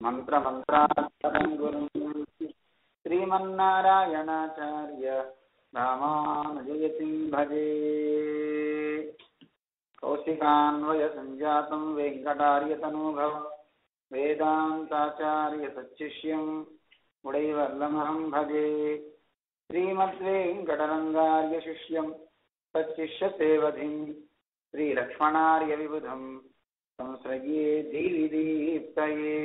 మంత్రమంత్రాత్మకం గురుం శ్రీమన్నారాయణాచార్య రామానుజయతిం భజే. కౌశికాన్వయ సంజాతం వెంకటార్యతనూభవ వేదాంతాచార్య సచ్చిష్యం ఉడైవర్లమహం భజే. శ్రీమద్వేంకటరంగార్య శిష్యం సచ్చిష్య సేవధిం శ్రీలక్ష్మణార్య విబుధం సంశ్రయే ధీవిదీప్తయే.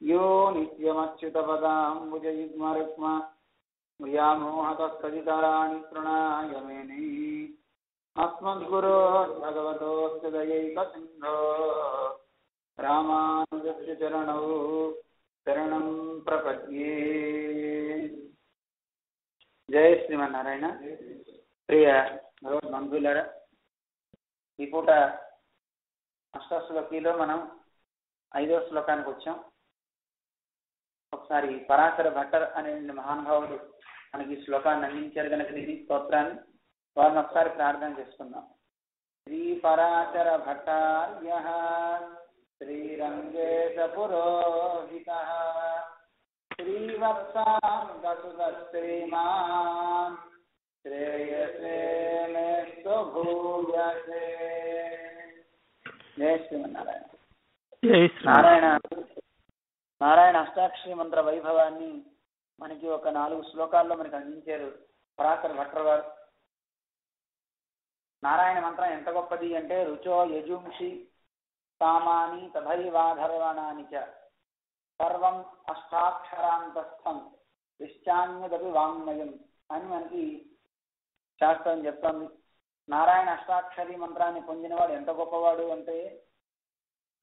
యో నిత్యమచ్యుతపదాంబుజయుగ్మరుక్మ వ్యామోహతస్తదితరాణి తృణాయ మేనే. అస్మద్గురోర్భగవతోऽస్య దయైకసిన్ధో రామానుజస్య చరణౌ శరణం ప్రపద్యే. జయ శ్రీమన్నారాయణ. ప్రియ భగవద్బంధువులారా, ఈ పూట అష్టశ్లోకిలో మనం 5వ శ్లోకానికి వచ్చాం. ఒకసారి పరాశర భట్టర్ అనే మహానుభావుడు మనకి ఈ శ్లోకాన్ని అందించారు కనుక ఇది స్తోత్రాన్ని వారిని ఒకసారి ప్రార్థన చేసుకుందాం. శ్రీ పరాశర భట్టార్య శ్రీరంగేశ పురోహిత శ్రీవత్సాంగసుశ్రీమాన్ శ్రేయసే మేస్తు భూయసే. జయ శ్రీమన్నారాయణ. నారాయణ అష్టాక్షరి మంత్ర వైభవాన్ని మనకి ఒక 4 శ్లోకాల్లో మనకి అందించారు పరాశర భట్టర్ వారు. నారాయణ మంత్రం ఎంత గొప్పది అంటే రుచో యజుంషి సామాని తథైవాధర్వణాని చ సర్వం అష్టాక్షరాంతస్థం విశ్చాన్యదపి వాంగ్మయం అని మనకి శాస్త్రం చెప్తోంది. నారాయణ అష్టాక్షరి మంత్రాన్ని పొందినవాడు ఎంత గొప్పవాడు అంటే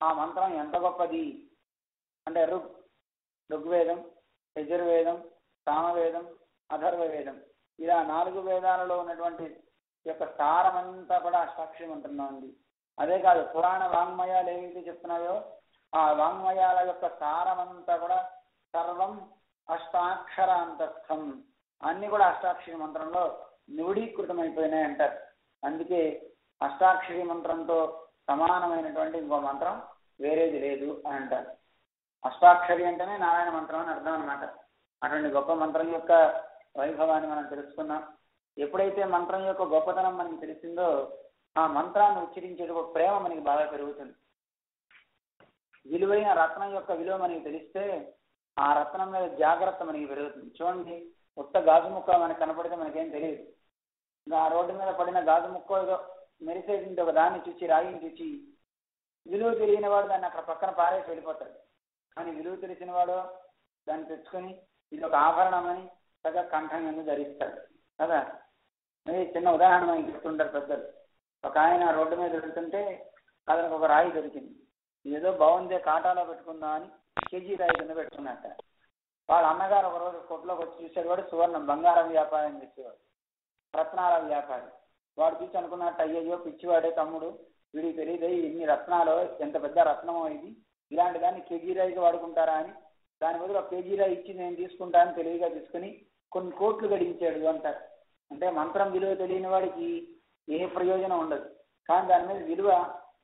ఆ మంత్రం ఎంత గొప్పది అంటే ఋగ్వేదం, యజుర్వేదం, సామవేదం, అథర్వవేదం ఇలా 4 వేదాలలో ఉన్నటువంటి యొక్క సారమంతా కూడా అష్టాక్షరి మంత్రంలో ఉంది. అదే కాదు, పురాణ వాంగ్మయాలు ఏవైతే చెప్తున్నాయో ఆ వాంగ్మయాల యొక్క సారమంతా కూడా సర్వం అష్టాక్షరాంతస్థం అన్ని కూడా అష్టాక్షరి మంత్రంలో నివిడీకృతమైపోయినాయి అంటారు. అందుకే అష్టాక్షరి మంత్రంతో సమానమైనటువంటి ఇంకో మంత్రం వేరేది లేదు అని అంటారు. అష్టాక్షరి అంటేనే నారాయణ మంత్రం అని అర్థం అనమాట. అటువంటి గొప్ప మంత్రం యొక్క వైభవాన్ని మనం తెలుసుకున్నాం. ఎప్పుడైతే మంత్రం యొక్క గొప్పతనం మనకి తెలిసిందో ఆ మంత్రాన్ని ఉచ్చరించేటప్పుడు ప్రేమ మనకి బాగా పెరుగుతుంది. విలువైన రత్నం యొక్క విలువ మనకి తెలిస్తే ఆ రత్నం మీద జాగ్రత్త మనకి పెరుగుతుంది. చూడండి, ఉత్త గాజు ముక్క మనకి కనపడితే మనకేం తెలియదు. ఆ రోడ్డు మీద పడిన గాజు ముక్క ఏదో మెరిసేటువంటి ఒక దాన్ని చూసి రాయిని చూసి విలువ తెలియని వాడు దాన్ని అక్కడ పక్కన పారేసి వెళ్ళిపోతాడు. కానీ విలువ తెలిసిన వాడు దాన్ని తెచ్చుకొని ఇది ఒక ఆభరణం అని చక్కగా కంఠం ఎందుకు ధరిస్తాడు కదా. అది చిన్న ఉదాహరణ మనకి చెప్తుంటారు పెద్దలు. ఒక ఆయన రోడ్డు మీద వెళ్తుంటే అతనికి ఒక రాయి దొరికింది. ఏదో బాగుందే కాటాలో పెట్టుకుందాం అని కేజీ రాయి కింద పెట్టుకున్నట్ట. వాళ్ళ అన్నగారు ఒకరోజు కొట్లోకి వచ్చి చూసాడు. వాడు సువర్ణం బంగారం వ్యాపారం చేసేవాడు, రత్నాల వ్యాపారి. వాడు చూసి అనుకున్నట్టు అయ్యయ్యో పిచ్చివాడే తమ్ముడు, వీడికి తెలియదు ఇన్ని రత్నాలు ఎంత పెద్ద రత్నమో ఇది, ఇలాంటి దాన్ని కేజీ రాయికి వాడుకుంటారా అని దాని బదులు ఒక కేజీ రాయి ఇచ్చి నేను తీసుకుంటానని తెలివిగా తీసుకుని కొన్ని కోట్లు గడించాడు అంటారు. అంటే మంత్రం విలువ తెలియని వాడికి ఏ ప్రయోజనం ఉండదు. కానీ దాని మీద విలువ,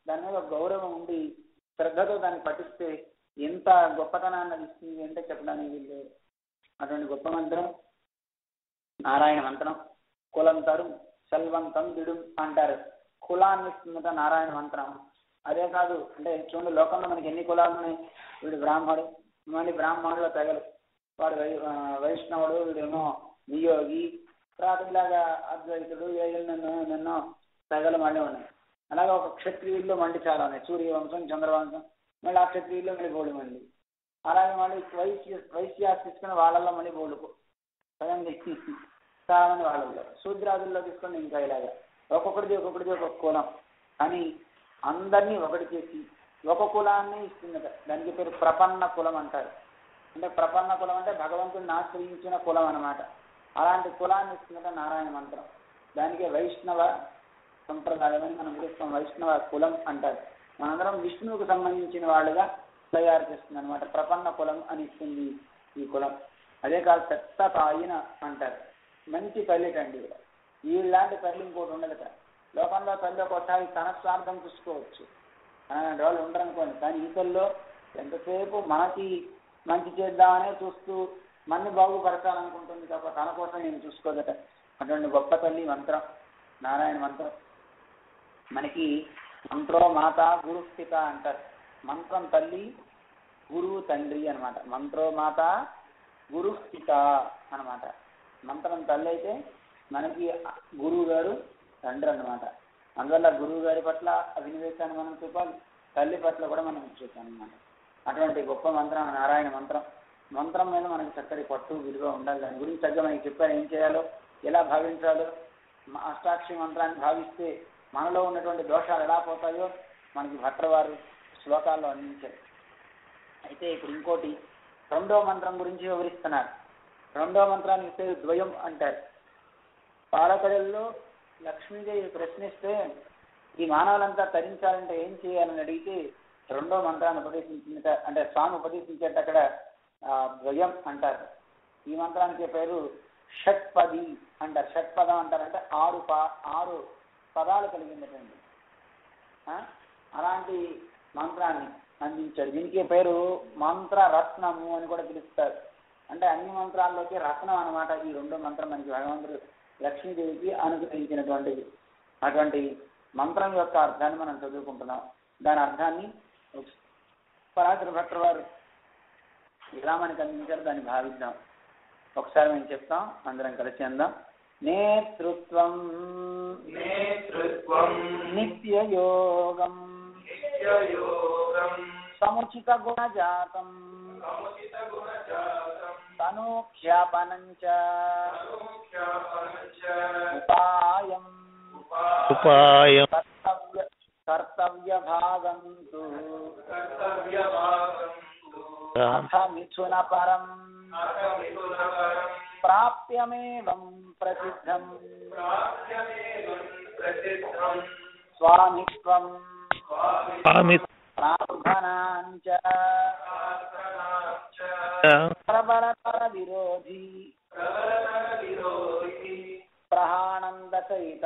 దాని మీద గౌరవం ఉండి శ్రద్ధతో దాన్ని పఠిస్తే ఎంత గొప్పతనాన్ని ఇస్తుంది అంటే చెప్పడానికి వీళ్ళు. అటువంటి గొప్ప మంత్రం నారాయణ మంత్రం. కులం తరు సెల్వంతం దిడుం అంటారు. కులాన్ని ఇస్తుందట నారాయణ మంత్రం. అదే కాదు, అంటే చూడండి లోకంలో మనకి ఎన్ని కులాలు ఉన్నాయి. వీడు బ్రాహ్మడు, మళ్ళీ బ్రాహ్మణుల తెగలు, వాడు వైష్ణవుడు, వీడేమో నియోగి, తర్వాత ఇలాగా అద్వైతుడు, ఎన్నో తెగలు మళ్ళీ ఉన్నాయి. అలాగే ఒక క్షత్రియుల్లో మళ్ళీ చాలా ఉన్నాయి. సూర్యవంశం, చంద్రవంశం, మళ్ళీ ఆ క్షత్రియుల్లో మళ్ళీ బోళ్ళు మంది. అలాగే మళ్ళీ వైశ్యాస్ తీసుకుని వాళ్ళల్లో మళ్ళీ బోళ్ళు కదండి చాలా మంది వాళ్ళల్లో. శూద్రాదుల్లో తీసుకొని ఇంకా ఇలాగా ఒక్కొక్కటిది ఒక్కొక్క కులం అని అందరినీ ఒకటి చేసి ఒక కులాన్ని ఇస్తుందట. దానికి పేరు ప్రపన్న కులం అంటారు. అంటే ప్రపన్న కులం అంటే భగవంతుడిని ఆశ్రయించిన కులం అన్నమాట. అలాంటి కులాన్ని ఇస్తుందట నారాయణ మంత్రం. దానికే వైష్ణవ సంప్రదాయం అని మనం పిలుస్తాం. వైష్ణవ కులం అంటారు. మనందరం విష్ణువుకు సంబంధించిన వాళ్ళుగా తయారు చేస్తుంది అనమాట. ప్రపన్న కులం అని ఇస్తుంది ఈ కులం. అదే కాదు, పెద్ద తాయిన అంటారు. మంచి తల్లిటండి. వీళ్ళలాంటి తల్లి ఇంకోటి ఉండదట. లోకంలో తల్లి ఒకసారి తన స్వార్థం చూసుకోవచ్చు, అలాంటి వాళ్ళు ఉండరనుకోండి. కానీ ఈ తల్లిలో ఎంతసేపు మనకి మంచి చేద్దామనే చూస్తూ మన్ని బాగుపరచాలనుకుంటుంది తప్ప తన కోసం నేను చూసుకోదట. అటువంటి గొప్ప తల్లి మంత్రం నారాయణ మంత్రం. మనకి మంత్రో మాత గురు స్థిత అంటారు. మంత్రం తల్లి, గురువు తండ్రి అనమాట. మంత్రో మాత గురు స్థిత అనమాట. మంత్రం తల్లి అయితే మనకి గురువు గారు తండ్రి అనమాట. అందువల్ల గురువు గారి పట్ల అభినవేశాన్ని మనం చూపాలి, తల్లి పట్ల కూడా మనం చూపాలి అనమాట. అటువంటి గొప్ప మంత్రం నారాయణ మంత్రం. మంత్రం మీద మనకి చక్కటి పట్టు విలువ ఉండాలి. దాని గురించి తగ్గ మనకి చెప్పారు ఏం చేయాలో, ఎలా భావించాలో. అష్టాక్షి మంత్రాన్ని భావిస్తే మనలో ఉన్నటువంటి దోషాలు ఎలా పోతాయో మనకి భట్టర్ వారు శ్లోకాల్లో అందించారు. అయితే ఇప్పుడు ఇంకోటి రెండో మంత్రం గురించి వివరిస్తున్నారు. రెండో మంత్రానికి పేరు ద్వయం అంటారు. పాలకడల్లో లక్ష్మీదేవి ప్రశ్నిస్తే ఈ మానవులంతా తరించాలంటే ఏం చేయాలని అడిగితే రెండో మంత్రాన్ని ఉపదేశించిన అంటే స్వామి ఉపదేశించేట అక్కడ ద్వయం అంటారు. ఈ మంత్రానికి పేరు షట్పది అంటారు. షట్పదం అంటారంటే ఆరు పదాలు కలిగినటువంటి అలాంటి మంత్రాన్ని అందించాడు. దీనికి పేరు మంత్ర రత్నము అని కూడా పిలుస్తారు. అంటే అన్ని మంత్రాల్లోకి రత్నం అనమాట ఈ రెండో మంత్రం. మనకి భగవంతుడు లక్ష్మీదేవికి అనుగ్రహించినటువంటిది. అటువంటి మంత్రం యొక్క అర్థాన్ని మనం చదువుకుంటున్నాం. దాని అర్థాన్ని పరాశర భట్టర్ వారు ఎలా మనకి అందించారు దాన్ని భావిద్దాం. ఒకసారి మేము చెప్తాం, అందరం కలిసి అందాం. నేతృత్వం నిత్యయోగం సముచిత గుణజాతం తనూఖ్యాపనంచ ఉపాయం కర్తవ్య భాగం తు మిథున పరం ప్రాప్యమేవం ప్రసిద్ధం స్వామిత్వం ప్రార్థనాంచ ప్రబలతర విరోధి ప్రహానందసహిత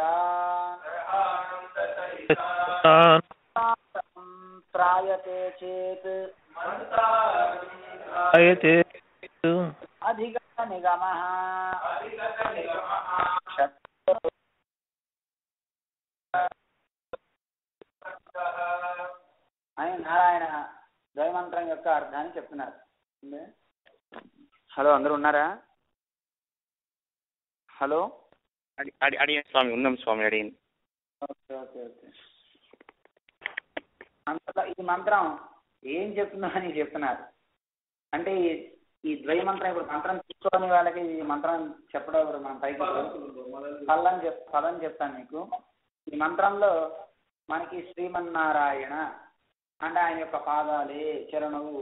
త్రాయతే చేత్ అధిగత నిగమః అని నారాయణ ద్వయమంత్రం యొక్క అర్థాన్ని చెప్తున్నారు. హలో, అందరూ ఉన్నారా? హలో, అడిగిన స్వామి ఉన్నాం స్వామి అడిగింది. Okay okay okay. అంతలో ఈ మంత్రం ఏం చెప్తుందో అని చెప్తున్నారు. అంటే ఈ ద్వయమంత్రం ఇప్పుడు మంత్రం తీసుకోని వాళ్ళకి ఈ మంత్రం చెప్పడం మనం పైకి పదం చెప్తాను మీకు. ఈ మంత్రంలో మనకి శ్రీమన్నారాయణ అంటే ఆయన యొక్క పాదాలే చరణవు,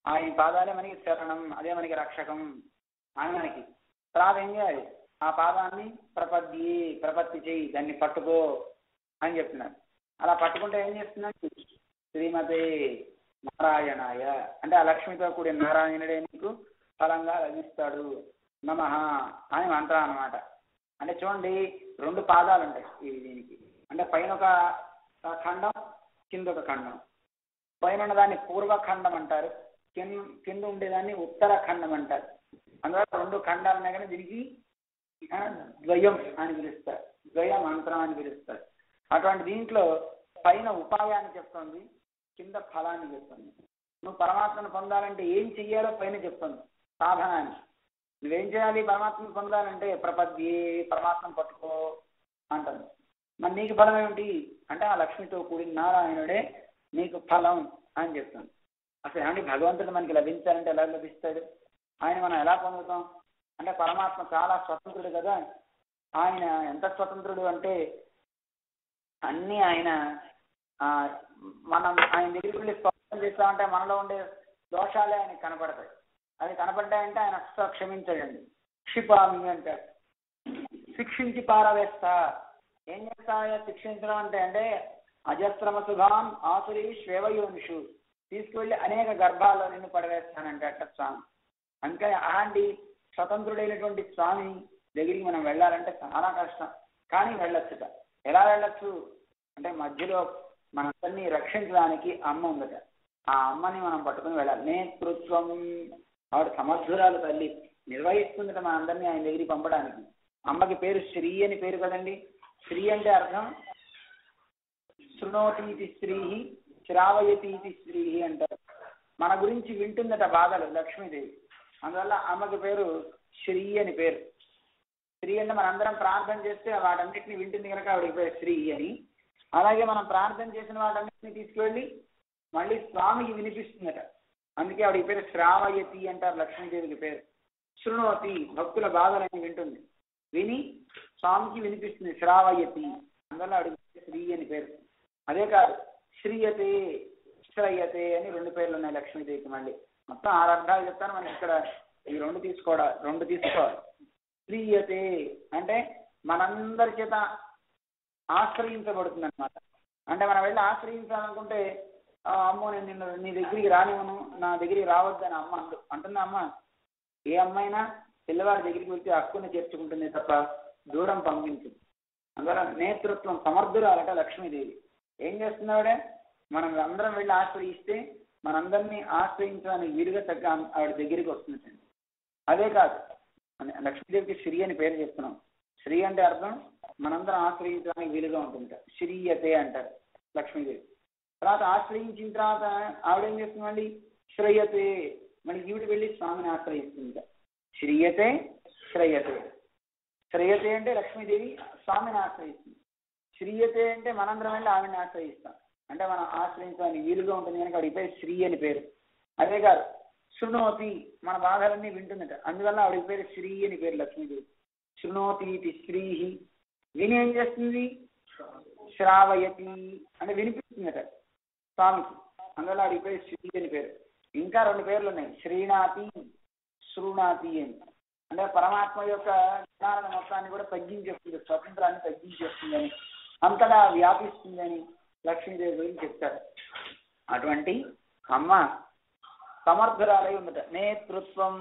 ఆయన పాదాలే మనకి శరణం, అదే మనకి రక్షకం అని మనకి. తర్వాత ఏం చేయాలి? ఆ పాదాన్ని ప్రపత్తి చేయి, దాన్ని పట్టుకో అని చెప్తున్నారు. అలా పట్టుకుంటే ఏం చేస్తున్నాడు? శ్రీమతే నారాయణాయ అంటే ఆ లక్ష్మితో కూడిన నారాయణుడే నీకు ఫలంగా లభిస్తాడు నమః అని మంత్రం అన్నమాట. అంటే చూడండి, రెండు పాదాలు ఉంటాయి దీనికి. అంటే పైన ఒక ఖండం, కింద ఒక ఖండం. పైన ఉన్నదాన్ని పూర్వఖండం అంటారు, కింద ఉండేదాన్ని ఉత్తరఖండం అంటారు. అందువల్ల రెండు ఖండాలు ఉన్నాయి కానీ దీనికి ద్వయం అని పిలుస్తారు, ద్వయ మంత్రం అని పిలుస్తారు. అటువంటి దీంట్లో పైన ఉపాయాన్ని చెప్తుంది, కింద ఫలాన్ని చెప్తుంది. నువ్వు పరమాత్మను పొందాలంటే ఏం చెయ్యాలో పైన చెప్తుంది సాధనాన్ని. నువ్వేం చేయాలి పరమాత్మను పొందాలంటే? ప్రపద్యే, పరమాత్మను పట్టుకో అంటుంది. మరి నీకు ఫలం ఏమిటి అంటే ఆ లక్ష్మితో కూడిన నారాయణుడే నీకు ఫలం అని చెప్తుంది. అసలు ఏమంటే భగవంతుడు మనకి లభించాలంటే ఎలా లభిస్తాడు? ఆయన మనం ఎలా పొందుతాం అంటే పరమాత్మ చాలా స్వతంత్రుడు కదా. ఆయన ఎంత స్వతంత్రుడు అంటే అన్నీ ఆయన మనం ఆయన దగ్గరికి వెళ్ళి స్వతంత్రం చేస్తామంటే మనలో ఉండే దోషాలే ఆయనకు కనపడతాయి. అది కనపడ్డాయంటే ఆయన అస్సలు క్షమించడండి. క్షిపామి అంటారు, శిక్షించి పారవేస్తా. ఏం చేస్తాయా శిక్షించడం అంటే అజస్రమ శుభాం ఆసురీ శ్వేవయోనిషు, తీసుకువెళ్ళి అనేక గర్భాల్లో నిన్ను పడవేస్తానంటే అట్ట స్వామి. అందుకని అలాంటి స్వతంత్రుడైనటువంటి స్వామి దగ్గరికి మనం వెళ్ళాలంటే చాలా కష్టం, కానీ వెళ్ళొచ్చుట. ఎలా వెళ్ళొచ్చు అంటే మధ్యలో మనందరినీ రక్షించడానికి అమ్మ ఉందట. ఆ అమ్మని మనం పట్టుకుని వెళ్ళాలి. నేతృత్వం, ఆవిడ సమర్థురాలు తల్లి, నిర్వహిస్తుందట మన అందరినీ ఆయన దగ్గరికి పంపడానికి. అమ్మకి పేరు శ్రీ అని పేరు కదండి. శ్రీ అంటే అర్థం శృణోతీతి స్త్రీ, శ్రావయతీతి స్త్రీ అంటారు. మన గురించి వింటుందట బాధలు లక్ష్మీదేవి. అందువల్ల అమ్మకి పేరు శ్రీ అని పేరు. శ్రీ అంటే మనందరం ప్రార్థన చేస్తే వాటన్నిటిని వింటుంది కనుక ఆవిడకి పేరు శ్రీ అని. అలాగే మనం ప్రార్థన చేసిన వాటన్నిటిని తీసుకువెళ్ళి మళ్ళీ స్వామికి వినిపిస్తుందట. అందుకే ఆవిడకి పేరు శ్రావయతి అంటారు లక్ష్మీదేవికి పేరు. శృణోతి, భక్తుల బాధలని వింటుంది, విని స్వామికి వినిపిస్తుంది, శ్రావయతి. అందువల్ల ఆవిడకి శ్రీ అని పేరు. అదే కాదు, శ్రీయతే, శ్రయతే అని 2 పేర్లు ఉన్నాయి లక్ష్మీదేవికి. మళ్ళీ మొత్తం 6 అర్థాలు చెప్తాను, మనకి ఇక్కడ ఈ 2 తీసుకోవాలి. శ్రీయతే అంటే మనందరి చేత ఆశ్రయించబడుతుంది అనమాట. అంటే మనం వెళ్ళి ఆశ్రయించాలనుకుంటే అమ్మో నేను నిన్ను నీ దగ్గరికి రానివ్వను, నా దగ్గరికి రావద్దని అమ్మ అంటుంది. అమ్మ ఏ అమ్మైనా పిల్లవాడి దగ్గరికి వెళ్తే హక్కుని చేర్చుకుంటుంది తప్ప దూరం పంపించింది. అందువల్ల నేతృత్వం, సమర్థురాలట లక్ష్మీదేవి. ఏం చేస్తున్నాడే, మనం అందరం వెళ్ళి ఆశ్రయిస్తే మనందరినీ ఆశ్రయించడానికి వీలుగా తగ్గ ఆవిడ దగ్గరికి వస్తుంది. అదే కాదు, లక్ష్మీదేవికి శ్రీ అని పేరు చెప్తున్నాం. శ్రీ అంటే అర్థం మనందరం ఆశ్రయించడానికి వీలుగా ఉంటుంది. శ్రీయతే అంటారు లక్ష్మీదేవి. తర్వాత ఆశ్రయించిన తర్వాత ఆవిడేం చేస్తుంది, మళ్ళీ శ్రయతే, మళ్ళీ ఈవిడ వెళ్ళి స్వామిని ఆశ్రయిస్తుంది. శ్రీయతే, శ్రయతే. శ్రయతే అంటే లక్ష్మీదేవి స్వామిని ఆశ్రయిస్తుంది. శ్రీయతే అంటే మనందరం వెళ్ళి ఆవిడని ఆశ్రయిస్తాం. అంటే మనం ఆశ్రయించడానికి వీలుగా ఉంటుంది కనుక ఆవిడ పేరు శ్రీ అని పేరు. అదే కాదు, శృణోతి, మన బాధలన్నీ వింటుందట. అందువల్ల ఆవిడ పేరు శ్రీ అని పేరు లక్ష్మీదేవి. శృణోతి స్త్రీ, విని ఏం చేస్తుంది, శ్రావయతి అంటే వినిపిస్తుందట స్వామికి. అందువల్ల ఆవిడ పేరు శ్రీ అని పేరు. ఇంకా 2 పేర్లు ఉన్నాయి, శ్రీనాథి, శృణాతి అని. అంటే పరమాత్మ యొక్క జ్ఞానాల మొత్తాన్ని కూడా తగ్గించేస్తుంది, స్వతంత్రాన్ని తగ్గించేస్తుందని, అంతటా వ్యాపిస్తుందని లక్ష్మీదేవి గురించి చెప్తారు. అటువంటి అమ్మ సమర్థురాలై ఉందట. నేతృత్వం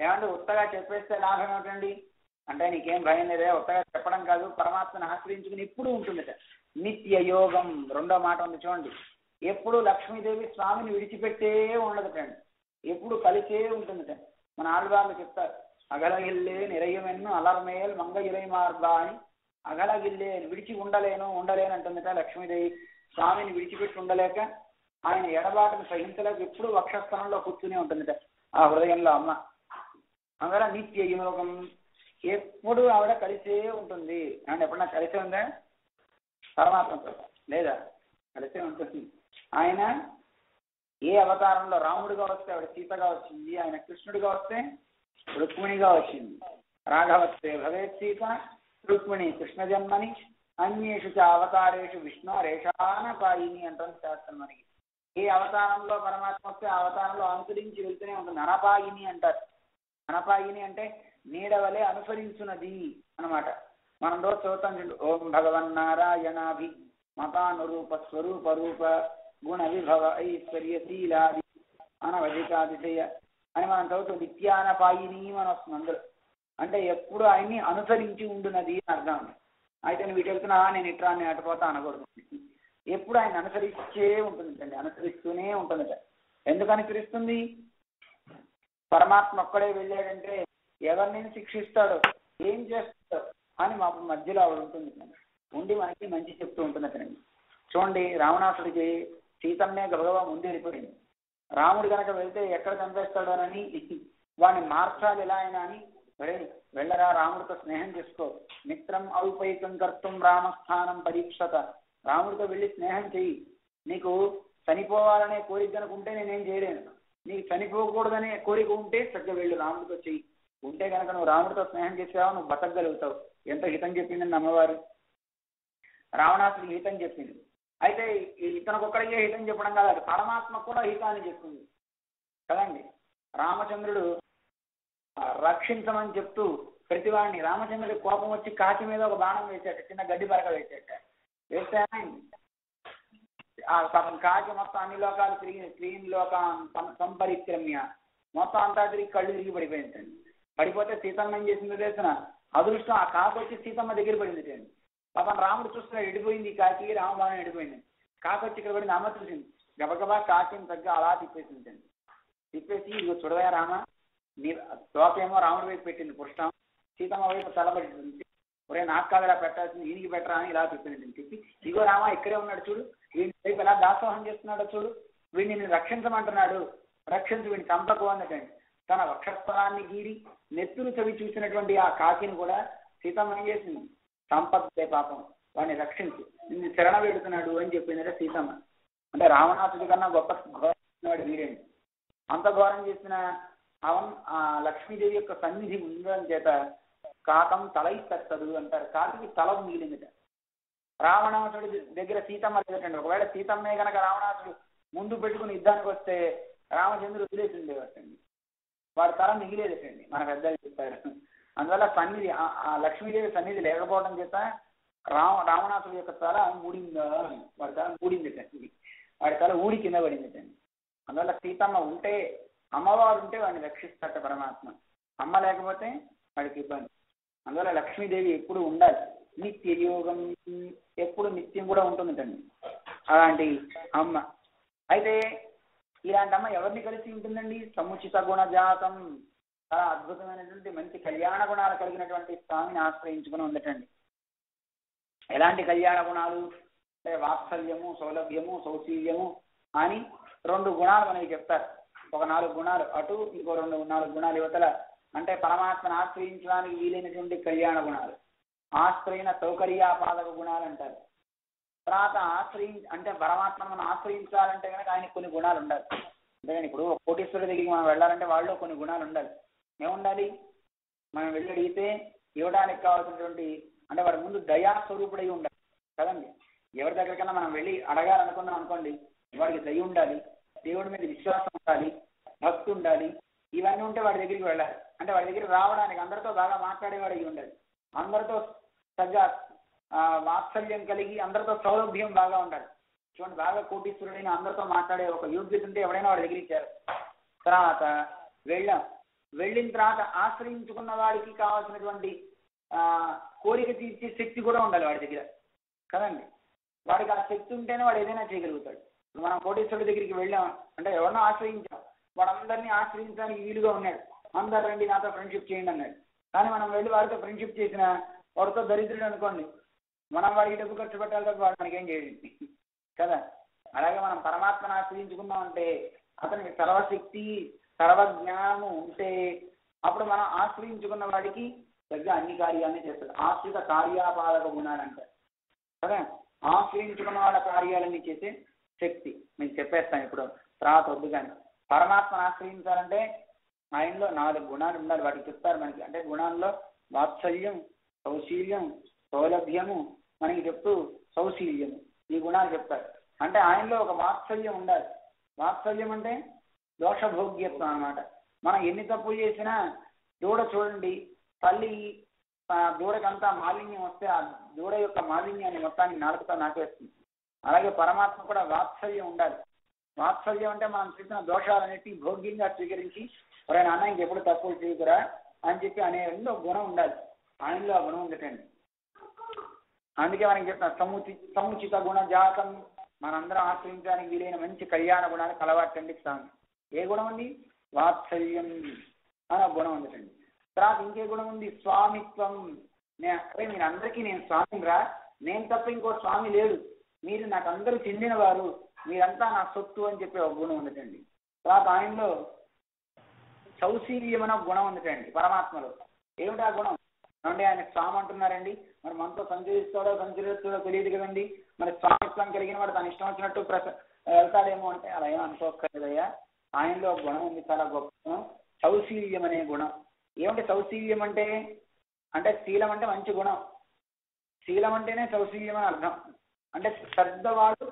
ఏమంటే ఉత్తగా చెప్పేస్తే లాభం ఏమిటండి అంటే, నీకేం భయం లేదే, ఉత్తగా చెప్పడం కాదు, పరమాత్మను ఆశ్రయించుకుని ఎప్పుడు ఉంటుందట. నిత్య యోగం, 2వ మాట ఉంది చూడండి. ఎప్పుడు లక్ష్మీదేవి స్వామిని విడిచిపెట్టే ఉండదటండి, ఎప్పుడు కలిసే ఉంటుందట. మన ఆళ్వార్లు చెప్తారు, అగలగిల్లే నిరయమెన్ను అలర్మేల్ మంగ ఇరై మార్బా అని. అగలగిల్లే, విడిచి ఉండలేను అంటుందట లక్ష్మీదేవి. స్వామిని విడిచిపెట్టి ఉండలేక, ఆయన ఎడబాటును సహించలేక ఎప్పుడు వక్షస్థలంలో కూర్చునే ఉంటుందట ఆ హృదయంలో అమ్మ. అందువల్ల నిత్య యోగం, ఎప్పుడు ఆవిడ కలిసే ఉంటుంది. అంటే ఎప్పుడన్నా కలిసే ఉందా పరమాత్మతో? లేదా, కలిసే ఉంటుంది. ఆయన ఏ అవతారంలో రాముడిగా వస్తే ఆవిడ సీతగా వచ్చింది, ఆయన కృష్ణుడిగా వస్తే రుక్మిణిగా వచ్చింది. రాఘవత్తే భవేత్ సీత రుక్మిణి కృష్ణ జన్మని అన్యేషు చ అవతారేషు విష్ణురేషాన పాయిని అంటుంది శాస్త్రం మనకి. ఏ అవతారంలో పరమాత్మ వస్తే ఆ అవతారంలో అనుసరించి వెళ్తూనే ఉంటుంది. అనపాయిని అంటారు. అనపాయిని అంటే నీడవలే అనుసరించున్నది అనమాట. మనం రోజు చదువుతాం చూడు, ఓం భగవన్నారాయణాభి మతానురూప స్వరూప రూప గుణ విభవ ఐశ్వర్య శీలాది అనవధికాతిశయ అని మనం చదువుతాం. నిత్యానపాయిని అని వస్తుంది అందరూ. అంటే ఎప్పుడు ఆయన్ని అనుసరించి ఉండున్నది అని అర్థం. అయితే నువ్వు ఇటు వెళ్తున్నా, నేను ఇట్రా, నేను అటుపోతా అనకూడదు. ఎప్పుడు ఆయన అనుసరిస్తే ఉంటుందండి, అనుసరిస్తూనే ఉంటుందట. ఎందుకు అనుసరిస్తుంది? పరమాత్మ ఒక్కడే వెళ్ళాడంటే ఎవరిని శిక్షిస్తాడో, ఏం చేస్తాడో అని మా మధ్యలో ఆవిడ ఉంటుంది, ఉండి మనకి మంచి చెప్తూ ఉంటుంది అతనండి. చూడండి, రావణాసుడికి సీతమ్మే గబగబా ముందు వెళ్ళిపోయింది. రాముడు కనుక వెళ్తే ఎక్కడ చంపేస్తాడోనని వాడిని మార్చాలి ఎలా అయినా అని, వెళ్ళరా రాముడితో స్నేహం చేసుకో, మిత్రం ఔపైకం కర్తం రామస్థానం పరీక్షత. రాముడితో వెళ్ళి స్నేహం చెయ్యి. నీకు చనిపోవాలనే కోరిక కనుక ఉంటే నేనేం చేయలేను, నీకు చనిపోకూడదనే కోరిక ఉంటే చక్కగా వెళ్ళు రాముడితో చెయ్యి. ఉంటే కనుక నువ్వు రాముడితో స్నేహం చేసావు, నువ్వు బతకగలుగుతావు. ఎంత హితం చెప్పిందని అమ్మవారు రావణాసుడికి హితం చెప్పింది. అయితే ఇతనికొక్కడికే హితం చెప్పడం కాదు, అది పరమాత్మ కూడా హితాన్ని చెప్తుంది కదండి. రామచంద్రుడు రక్షించమని చెప్తూ ప్రతివాడిని, రామచంద్రుడి కోపం వచ్చి కాకి మీద ఒక బాణం వేసాట, చిన్న గడ్డి పరక వేసాట. వేస్తే ఆ కాకి మొత్తం అన్ని లోకాలు తిరిగి త్రీన్ లోకాన్ని సంపరిక్రమ్య మొత్తం అంతా తిరిగి కళ్ళు తిరిగి పడిపోయిందండి. పడిపోతే సీతమ్మ ఏం చేసిందో తెలిసిన అదృష్టం, ఆ కాకి వచ్చి సీతమ్మ దగ్గర పడింది అండి. పాపం రాముడు చూస్తున్నా ఎడిపోయింది కాకి, రామబాణం ఎడిపోయింది. కాకి వచ్చి ఇక్కడ పడింది, అమ్మ చూసింది, గబగబా కాకిని తగ్గ అలా తిప్పేసి ఉంటుంది. తిప్పేసి ఇదిగో చూడవా రామ, నీ తోకేమో రాముడి వైపు పెట్టింది పుష్టం, సీతమ్మ వైపు తలబడి, ఒరే నాకు కాదులా పెట్టాల్సింది ఈయనకి పెట్టరా అని ఇలా తిప్పింది. తిప్పి ఇదిగో రామ ఇక్కడే ఉన్నాడు చూడు, వీడి వైపు ఎలా దాసోహం చేస్తున్నాడో చూడు, వీడిని నేను రక్షించమంటున్నాడు, రక్షించి వీడిని చంపకు అన్నటండి. తన వక్షస్థలాన్ని గీరి నెత్తురు చవి చూసినటువంటి ఆ కాకిని కూడా సీతమ్మ ఏం చేసింది, సంపత్తే పాపం వాడిని రక్షించి నిన్ను శరణ పెడుతున్నాడు అని చెప్పిందంటే సీతమ్మ. అంటే రావణాసుడి కన్నా గొప్ప ఘోరం వాడు వీరేంటి. అంత ఘోరం చేసిన ఆ లక్ష్మీదేవి యొక్క సన్నిధి ఉండడం చేత కాకం తలయిస్తదు అంటారు. కాకికి తల మిగిలిందిట. రావణాసుడి దగ్గర సీతమ్మ లేదటండి. ఒకవేళ సీతమ్మే కనుక రావణాసుడు ముందు పెట్టుకుని యుద్ధానికి వస్తే రామచంద్రుడు వదిలేసి ఉండేవాటండి, వాడి తల మిగిలేదటండి, మన పెద్దలు చెప్పారు. అందువల్ల సన్నిధి ఆ లక్ష్మీదేవి సన్నిధి లేకపోవడం చేత రావణాసుడి యొక్క తల ఊడిందా, వాడి తల ఊడిందిటండి, వాడి తల ఊడి కింద పడిందిటండి. అందువల్ల సీతమ్మ ఉంటే, అమ్మవారు ఉంటే వాడిని రక్షిస్తాట పరమాత్మ, అమ్మ లేకపోతే వాడికి ఇబ్బంది. అందువల్ల లక్ష్మీదేవి ఎప్పుడు ఉండాలి, నిత్య యోగం, ఎప్పుడు నిత్యం కూడా ఉంటుందండి అలాంటి అమ్మ. అయితే ఇలాంటి అమ్మ ఎవరిని కలిసి ఉంటుందండి, సముచిత గుణ జాతం, చాలా అద్భుతమైనటువంటి మంచి కళ్యాణ గుణాలు కలిగినటువంటి స్వామిని ఆశ్రయించుకుని ఉండటండి. ఎలాంటి కళ్యాణ గుణాలు అంటే వాత్సల్యము, సౌలభ్యము, సౌశీల్యము అని 2 గుణాలు మనకి చెప్తారు. ఒక 4 గుణాలు అటు, ఇంకో 4 గుణాలు యువతల. అంటే పరమాత్మను ఆశ్రయించడానికి వీలైనటువంటి కళ్యాణ గుణాలు, ఆశ్రయణ సౌకర్యాపాదక గుణాలు అంటారు. తర్వాత అంటే పరమాత్మను మనం ఆశ్రయించాలంటే కనుక ఆయనకు కొన్ని గుణాలు ఉండాలి. అంతేగాని ఇప్పుడు కోటీశ్వరుడి దగ్గరికి మనం వెళ్ళాలంటే వాళ్ళలో కొన్ని గుణాలు ఉండాలి. ఏముండాలి, మనం వెళ్ళి అడిగితే ఇవ్వడానికి కావాల్సినటువంటి, అంటే వాడి ముందు దయాస్వరూపుడై ఉండాలి కదండి. ఎవరి దగ్గరికైనా మనం వెళ్ళి అడగాలనుకున్నాం అనుకోండి, వాడికి దయ ఉండాలి, దేవుడి మీద విశ్వాసం ఉండాలి, భక్తి ఉండాలి, ఇవన్నీ ఉంటే వాడి దగ్గరికి వెళ్ళాలి. అంటే వాడి దగ్గరికి రావడానికి అందరితో బాగా మాట్లాడేవాడు అయి ఉండాలి, అందరితో తగ్గ వాత్సల్యం కలిగి, అందరితో సౌలభ్యం బాగా ఉండాలి. చూడండి, బాగా కోటీశ్వరుడైన అందరితో మాట్లాడే ఒక యోగ్యత ఉంటే ఎవడైనా వాడి దగ్గరికి ఇచ్చారు. తర్వాత వెళ్ళిన తర్వాత ఆశ్రయించుకున్న వాడికి కావాల్సినటువంటి కోరిక తీర్చే శక్తి కూడా ఉండాలి వాడి దగ్గర కదండి. వాడికి ఆ శక్తి ఉంటేనే వాడు ఏదైనా చేయగలుగుతాడు. మనం కోటీశ్వరుడి దగ్గరికి వెళ్ళాం అంటే ఎవరినో ఆశ్రయించాం, వాడు అందరినీ ఆశ్రయించడానికి వీలుగా ఉన్నాడు, అందరు రండి నాతో ఫ్రెండ్షిప్ చేయండి అన్నాడు. కానీ మనం వెళ్ళి వాడితో ఫ్రెండ్షిప్ చేసిన వాడితో దరిద్రుడు అనుకోండి, మనం వాడికి డబ్బు ఖర్చు పెట్టాలి తప్ప వాడు మనకేం చేయండి కదా. అలాగే మనం పరమాత్మను ఆశ్రయించుకున్నామంటే అతనికి సర్వశక్తి సర్వజ్ఞానము ఉంటే అప్పుడు మనం ఆశ్రయించుకున్న వాడికి తగ్గ అన్ని కార్యాలని చేస్తాడు. ఆశ్రిత కార్యాపాలక గుణాలు అంటారు కదా. ఆశ్రయించుకున్న వాళ్ళ కార్యాలన్నీ చేసే శక్తి మీకు చెప్పేస్తాను ఇప్పుడు, తర్వాత వద్దు. కానీ పరమాత్మను ఆశ్రయించాలంటే ఆయనలో 4 గుణాలు ఉండాలి. వాటికి చెప్తారు మనకి. అంటే గుణాల్లో వాత్సల్యం, సౌశీల్యం, సౌలభ్యము, మనకి చెప్తూ సౌశీల్యము, ఈ గుణాలు చెప్తారు. అంటే ఆయనలో ఒక వాత్సల్యం ఉండాలి. వాత్సల్యం అంటే దోషభోగ్యత్వం అన్నమాట. మనం ఎన్ని తప్పులు చేసినా దూడ చూడండి, తల్లి దూడకంతా మాలిన్యం వస్తే ఆ దూడ యొక్క మాలిన్యాన్ని మొత్తాన్ని నాలుగుతో నాకేస్తుంది. అలాగే పరమాత్మ కూడా వాత్సల్యం ఉండాలి. వాత్సల్యం అంటే మనం చేసిన దోషాలన్నిటి భోగ్యంగా స్వీకరించి ఒరే నాన్న ఇంకెప్పుడు తప్పులు చేయకురా అని చెప్పి అనే గుణం ఉండాలి. ఆయనలో ఆ గుణం ఉండటండి. అందుకే మనకి చెప్తాం సముచిత గుణ జాతం, మనందరం ఆశ్రయించడానికి వీలైన మంచి కళ్యాణ గుణాలు కలవాటండి స్వామి. ఏ గుణం ఉంది? వాత్సల్యం అని గుణం ఉండటండి. తర్వాత ఇంకే గుణం ఉంది? స్వామిత్వం. మీరందరికీ నేను స్వామిని రా, నేను తప్ప ఇంకో స్వామి లేడు, మీరు నాకు అందరూ చెందినవారు, మీరంతా నా సొత్తు అని చెప్పి ఒక గుణం ఉండటండి. తర్వాత ఆయనలో సౌశీల్యం అనే గుణం ఉండటండి పరమాత్మలో. ఏమిటి ఆ గుణం అంటే? ఆయన స్వామి అంటున్నారండి, మరి మనతో సంచరిస్తాడో తెలియదు కదండి. మరి స్వామిత్వం కలిగిన వాడు తన ఇష్టం వచ్చినట్టు వెళ్తాడేమో అంటే అలా ఏమో అనుకోక్కర్లేదయ్యా. ఆయనలో గుణం ఉంది, చాలా గొప్ప గుణం, సౌశీల్యం అనే గుణం. ఏమిటి సౌశీల్యం అంటే? అంటే శీలం అంటే మంచి గుణం, శీలం అంటేనే సౌశీల్యం అని అర్థం. అంటే పెద్దవాడు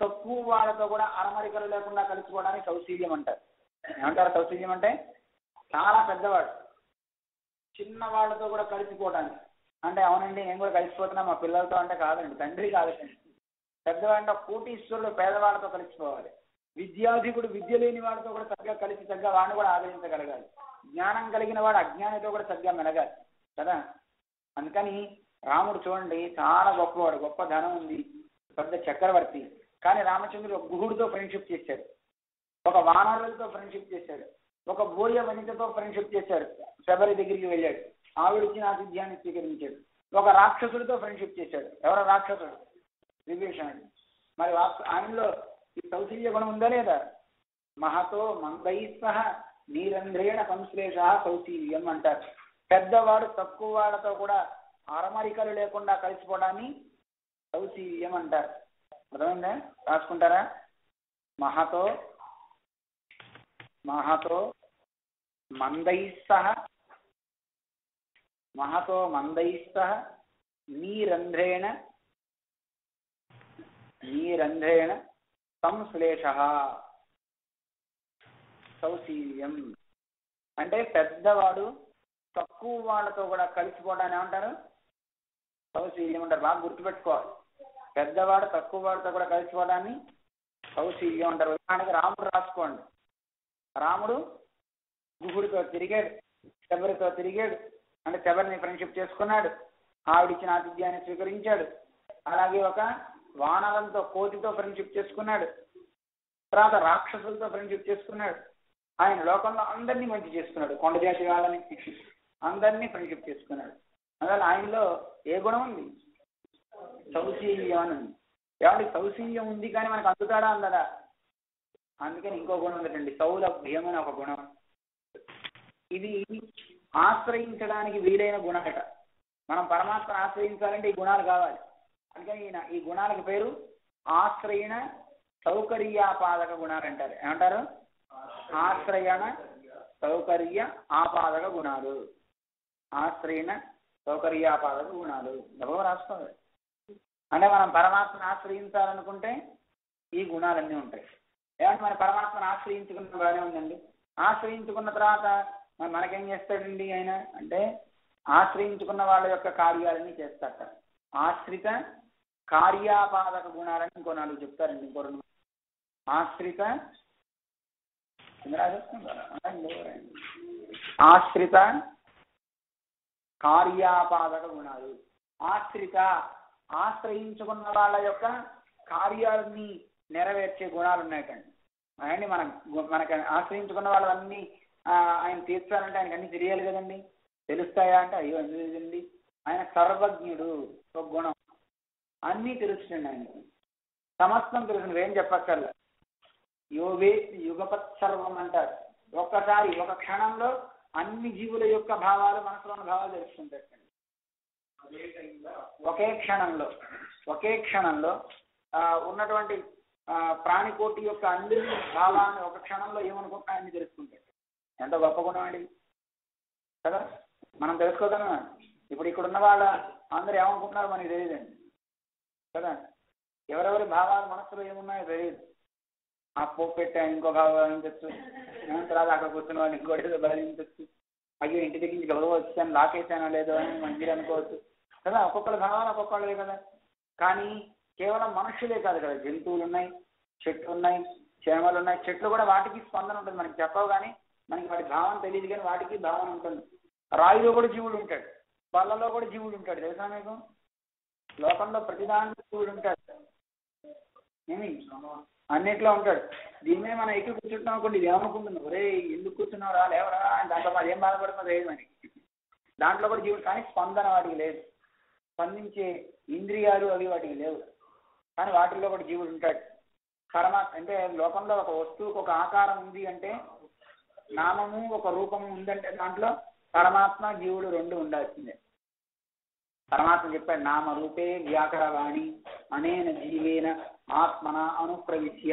తక్కువ వాళ్ళతో కూడా అరమరికలు లేకుండా కలుసుకోవడానికి సౌశీల్యం అంటారు. ఏమంటారు సౌశీల్యం అంటే? చాలా పెద్దవాడు చిన్న వాళ్ళతో కూడా కలిసిపోవడానికి. అంటే అవునండి నేను కూడా కలిసిపోతున్నా మా పిల్లలతో అంటే కాదండి, తండ్రి కాదండి. పెద్దవాడంటే కోటీశ్వరుడు పేదవాళ్ళతో కలిసిపోవాలి, విద్యాధికుడు విద్య లేని వాడితో కూడా చక్కగా కలిసి చక్కగా వాడిని కూడా ఆదరించగలగాలి, జ్ఞానం కలిగిన వాడు అజ్ఞానితో కూడా చక్కగా మెలగాలి కదా. అందుకని రాముడు చూడండి చాలా గొప్పవాడు, గొప్ప ధనం ఉంది, పెద్ద చక్రవర్తి. కానీ రామచంద్రుడు ఒక గుహుడితో ఫ్రెండ్షిప్ చేశాడు, ఒక వానరులతో ఫ్రెండ్షిప్ చేశాడు, ఒక బోయ వనితతో ఫ్రెండ్షిప్ చేశాడు, శబరి దగ్గరికి వెళ్ళాడు, ఆవిడిచ్చిన ఆతిథ్యాన్ని స్వీకరించాడు. ఒక రాక్షసుడితో ఫ్రెండ్షిప్ చేశాడు. ఎవరో రాక్షసుడు విభీషణుడు. మరి ఆయనలో ఈ సౌశల్య గుణం ఉందా లేదా? మహతో మందై సహ నీరంధ్రేణ సంశ్లేష సౌశీల్యం అంటారు. పెద్దవాడు తక్కువ వాళ్ళతో కూడా అరమరికలు లేకుండా కలిసిపోవడాన్ని సౌశీల్యం అంటారు. అర్థమైందా? రాసుకుంటారా? మహతో మహతో మందై సహ మహతో మందై సహ నీరంధ్రేణ సంశ్లేష సౌశీల్యం అంటే పెద్దవాడు తక్కువ వాళ్ళతో కూడా కలిసిపోవడాన్ని ఏమంటారు? సౌశీల్యం అంటారు. బాగా గుర్తుపెట్టుకోవాలి. పెద్దవాడు తక్కువ వాడితో కూడా కలిసిపోవడాన్ని సౌశీల్యం అంటారు. ఉదాహరణకి రాముడు రాసుకోండి. రాముడు గుహుడితో తిరిగాడు, శబరితో తిరిగాడు, అంటే శబరిని ఫ్రెండ్షిప్ చేసుకున్నాడు, ఆవిడిచ్చిన ఆతిథ్యాన్ని స్వీకరించాడు. అలాగే ఒక వానరంతో కోతితో ఫ్రెండ్షిప్ చేసుకున్నాడు, తర్వాత రాక్షసులతో ఫ్రెండ్షిప్ చేసుకున్నాడు. ఆయన లోకంలో అందరినీ మంచి చేసుకున్నాడు, కొండ జాతి వాళ్ళని అందరినీ ఫ్రెండ్షిప్ చేసుకున్నాడు. అందువల్ల ఆయనలో ఏ గుణం ఉంది? సౌశీల్యం అని ఉంది. ఏమంటే సౌశీల్యం ఉంది కానీ మనకు అందుతాడా అందదా? అందుకని ఇంకో గుణం ఉందండి, సౌలభ్యం అని ఒక గుణం. ఇది ఆశ్రయించడానికి వీలైన గుణమట. మనం పరమాత్మను ఆశ్రయించాలంటే ఈ గుణాలు కావాలి. అందుకని ఈ గుణాలకు పేరు ఆశ్రయణ సౌకర్యాపాదక గుణాలు అంటారు. ఏమంటారు? ఆశ్రయణ సౌకర్య ఆపాదక గుణాలు. ఆశ్రయణ సౌకర్యాపాదక గుణాలు డబ్బు రాసుకోవాలి. అంటే మనం పరమాత్మను ఆశ్రయించాలనుకుంటే ఈ గుణాలన్నీ ఉంటాయి. ఏమంటే మన పరమాత్మను ఆశ్రయించుకున్న బాగానే ఉందండి. ఆశ్రయించుకున్న తర్వాత మనకేం చేస్తాడండి ఆయన అంటే ఆశ్రయించుకున్న వాళ్ళ యొక్క కార్యాలన్నీ చేస్తాట. ఆశ్రిత కార్యాపాదక గుణాలని ఇంకో 4 చెప్తారండి. ఇంకో 2 ఆశ్రిత ఆశ్రిత కార్యాపాదక గుణాలు. ఆశ్రయించుకున్న వాళ్ళ యొక్క కార్యాలని నెరవేర్చే గుణాలు ఉన్నాయటండి. అవన్నీ మనకి ఆశ్రయించుకున్న వాళ్ళన్నీ ఆయన తీర్చాలంటే ఆయనకు అన్ని తెలియాలి కదండి. తెలుస్తాయా అంటే అయ్యో ఎందుకు తెలియదండి. ఆయన సర్వజ్ఞుడు ఒక గుణం. అన్నీ తెలుస్తుంది ఆయనకి, సమస్తం తెలుసు, ఏం చెప్పక్కర్లే. యోగే యుగపత్ సర్వం అంటారు. ఒక్కసారి ఒక క్షణంలో అన్ని జీవుల యొక్క భావాలు, మనసులో ఉన్న భావాలు తెలుసుకుంటారు. ఒకే క్షణంలో ఉన్నటువంటి ప్రాణికోటి యొక్క అన్ని భావాన్ని ఒక క్షణంలో ఏమనుకుంటున్నా అన్ని తెలుసుకుంటారు. ఎంత గొప్ప గుణం అండి కదా. మనం తెలుసుకోగలమా? ఇప్పుడు ఇక్కడ ఉన్న వాళ్ళ అందరూ ఏమనుకుంటున్నారో మనకి తెలియదండి కదా. ఎవరెవరి భావాలు మనసులో ఏమున్నాయో తెలియదు. ఆ పోపు పెట్టా ఇంకో భావం తెచ్చు, తర్వాత అక్కడ కూర్చున్న వాళ్ళు ఇంకోటి ఏదో బలించచ్చు. అయ్యో ఇంటి దగ్గర నుంచి గౌరవ వచ్చాను, లాకేసానో లేదో అని మంచిగా అనుకోవచ్చు కదా. ఒక్కొక్కరి భావాలు ఒక్కొక్కళ్ళే కదా. కానీ కేవలం మనుషులే కాదు కదా, జంతువులు ఉన్నాయి, చెట్లు ఉన్నాయి, చేమలు ఉన్నాయి. చెట్లు కూడా వాటికి స్పందన ఉంటుంది. మనకి చెప్పవు కానీ మనకి వాటి భావం తెలియదు, కానీ వాటికి భావన ఉంటుంది. రాయిలో కూడా జీవుడు ఉంటాడు, పళ్ళలో కూడా జీవుడు ఉంటాడు. తెలుసా మీకు? లోకంలో ప్రతిదాంట్లో జీవుడు ఉంటాడు. ఏమి అన్నిట్లో ఉంటాడు. దీన్నే మనం ఎక్కి కూర్చుంటాం అనుకోండి, ఇది ఏమనుకుంటున్నాం, ఒరే ఎందుకు కూర్చున్నావు రా లేవరా, దాంట్లో అదేం బాధపడుతుందో లేదు మనకి. దాంట్లో కూడా జీవుడు, కానీ స్పందన వాటికి లేదు. స్పందించే ఇంద్రియాలు అవి వాటికి లేవు, కానీ వాటిల్లో కూడా జీవుడు ఉంటాడు. పరమాత్మ అంటే లోకంలో ఒక వస్తువుకు ఒక ఆకారం ఉంది అంటే, నామము ఒక రూపము ఉందంటే దాంట్లో పరమాత్మ జీవుడు 2 ఉండాల్సిందే. పరమాత్మ చెప్పాడు, నామ రూపే వ్యాకరవాణి అనేన జీవేన ఆత్మన అనుప్రవిశ్య.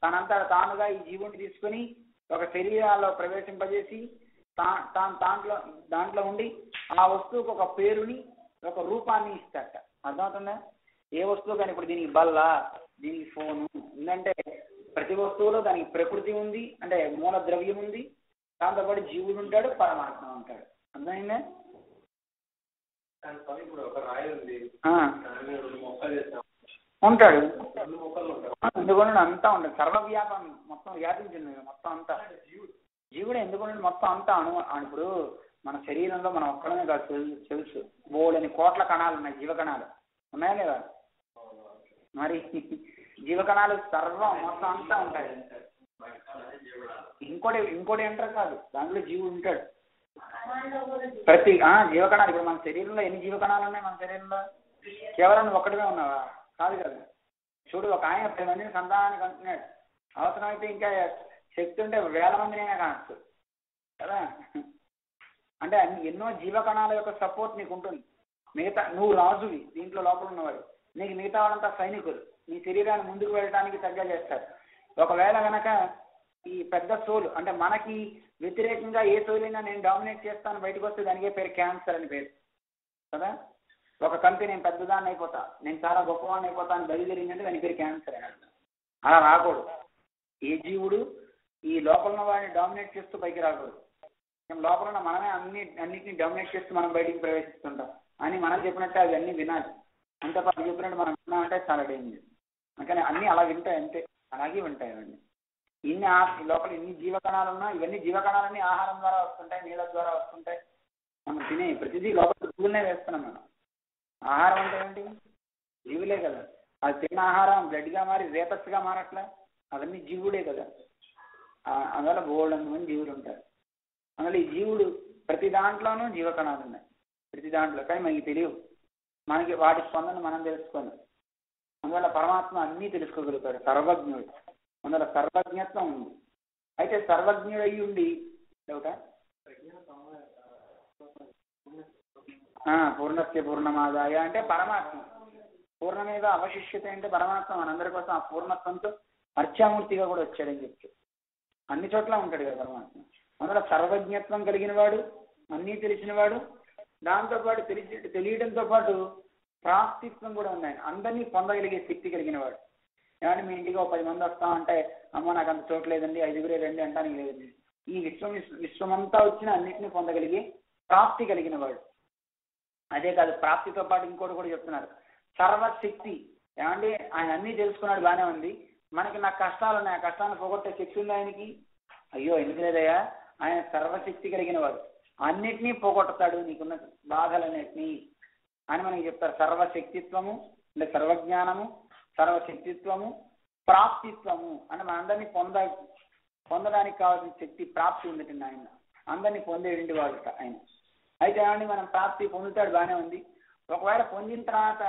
తనంతట తానుగా ఈ జీవుడిని తీసుకుని ఒక శరీరాల్లో ప్రవేశింపజేసి దాంట్లో ఉండి ఆ వస్తువుకు ఒక పేరుని, ఒక రూపాన్ని ఇస్తాట. అర్థమవుతుందా? ఏ వస్తువు కానీ ఇప్పుడు దీనికి బల్ల, దీనికి ఫోను ఉందంటే ప్రతి వస్తువులో దానికి ప్రకృతి ఉంది, అంటే మూల ద్రవ్యం ఉంది, దాంతోపాటు జీవుడు ఉంటాడు, పరమాత్మ ఉంటాడు. అర్థమైందా? ఉంటాడు, ఎందుకంటే అంతా ఉంటుంది. సర్వవ్యాపం మొత్తం వ్యాపించింది మొత్తం అంతా. జీవుడు ఎందుకంటే మొత్తం అంతా ఇప్పుడు మన శరీరంలో మనం ఒక్కడమే కాదు, తెలుసు బోలని కోట్ల కణాలు ఉన్నాయి, జీవ కణాలు ఉన్నాయా లేదా? మరి జీవకణాలు సర్వం మొత్తం అంతా ఉంటాయి. ఇంకోటి ఎంటర్ కాదు, దాంట్లో జీవుడు ఉంటాడు. ప్రతి జీవకణాలు. ఇప్పుడు మన శరీరంలో ఎన్ని జీవకణాలు ఉన్నాయి? మన శరీరంలో కేవలం ఒక్కటిగా ఉన్నావా? కాదు కదా. చూడు, ఒక ఆయన 10 మందిని సంతానానికి అంటున్నాడు. అవసరమైతే ఇంకా శక్తి ఉంటే 1000 మందినైనా కావచ్చు కదా. అంటే ఎన్నో జీవకణాల యొక్క సపోర్ట్ నీకు ఉంటుంది. మిగతా నువ్వు రాజువి, దీంట్లో లోపల ఉన్నవాడు. నీకు మిగతా వాళ్ళంతా సైనికులు. నీ శరీరాన్ని ముందుకు వెళ్ళడానికి తగ్గ చేస్తారు. ఒకవేళ కనుక ఈ పెద్ద సోలు అంటే మనకి వ్యతిరేకంగా ఏ సోలైనా నేను డామినేట్ చేస్తాను బయటకు వస్తే దానికే పేరు క్యాన్సర్ అని పేరు కదా. ఒక కంపెనీ నేను పెద్దదాన్ని అయిపోతా, నేను చాలా గొప్పవాడిని అయిపోతా అని బయలుదేరిందంటే దాని పేరు క్యాన్సర్ అని అర్థం. అలా రాకూడదు. ఏ జీవుడు ఈ లోపల ఉన్న వాడిని డామినేట్ చేస్తూ పైకి రాకూడదు. లోపల ఉన్న మనమే అన్నిటిని డామినేట్ చేస్తూ మనం బయటికి ప్రవేశిస్తుంటాం అని మనం చెప్పినట్టే అవి అన్నీ వినాలి. అంతే పని చెప్పినట్టు మనం విన్నామంటే చాలా డేంజర్. అందుకని అన్నీ అలా వింటాయి, అంతే అలాగే వింటాయి అవన్నీ. లోపల ఇన్ని జీవకణాలు ఉన్నా ఇవన్నీ జీవకణాలన్నీ ఆహారం ద్వారా వస్తుంటాయి, నీళ్ళ ద్వారా వస్తుంటాయి. మనం తినే ప్రతిదీ లోపల జీవులనే వేస్తున్నాం. మనం ఆహారం అంటే ఏంటి? జీవులే కదా. అది తిన్న ఆహారం బ్లడ్గా మారి రేపస్గా మారట్లా, అవన్నీ జీవుడే కదా. అందువల్ల బోల్డంత మంది జీవులు ఉంటారు. అందువల్ల ఈ జీవుడు ప్రతి దాంట్లోనూ జీవకణాలు ఉన్నాయి, ప్రతి దాంట్లో. కానీ మనకి తెలియవు, మనకి వాటి స్పందన మనం తెలుసుకోలేం. అందువల్ల పరమాత్మ అన్నీ తెలుసుకోగలుగుతాడు, సర్వజ్ఞుడు. అందువల్ల సర్వజ్ఞత్వం ఉంది. అయితే సర్వజ్ఞుడు అయ్యి ఉండి డౌటా పూర్ణస్య పూర్ణమాదాయ అంటే పరమాత్మ. పూర్ణమేవ అవశిష్యత అంటే పరమాత్మ మనందరి కోసం ఆ పూర్ణత్వంతో అర్చామూర్తిగా కూడా వచ్చాడని చెప్పి అన్ని చోట్ల ఉంటాడు కదా పరమాత్మ. అందువల్ల సర్వజ్ఞత్వం కలిగిన వాడు, అన్నీ తెలిసినవాడు. దాంతోపాటు తెలియడంతో పాటు ప్రాప్తిత్వం కూడా ఉంది. ఆయన అందరినీ పొందగలిగే శక్తి కలిగిన వాడు. ఏమంటే మీ ఇంటికి 10 మంది వస్తామంటే అమ్మ నాకు అంత చోటు లేదండి, 5గురే రండి అంటానికి లేదండి. ఈ విశ్వమంతా వచ్చిన అన్నింటినీ పొందగలిగే ప్రాప్తి కలిగిన వాడు. అదే కాదు, ప్రాప్తితో పాటు ఇంకోటి కూడా చెప్తున్నారు, సర్వశక్తి. ఏమంటే ఆయన అన్నీ తెలుసుకున్నాడు, బాగానే ఉంది. మనకి నాకు కష్టాలు ఉన్నాయి, ఆ కష్టాలను పోగొట్టే శక్తి ఉంది ఆయనకి. అయ్యో ఎందుకు లేదయ్యా, ఆయన సర్వశక్తి కలిగిన వాడు, అన్నిటినీ పోగొడతాడు నీకున్న బాధలన్నిటినీ అని మనకి చెప్తారు. సర్వశక్తిత్వము అంటే సర్వజ్ఞానము, సర్వశక్తిత్వము, ప్రాప్తిత్వము అంటే మనందరినీ పొందడానికి కావాల్సిన శక్తి ప్రాప్తి ఉంది ఆయన. అందరినీ పొందేయండి వాడు ఆయన. అయితే ఏమండి మనం ప్రాప్తి పొందుతాడు, బాగానే ఉంది. ఒకవేళ పొందిన తర్వాత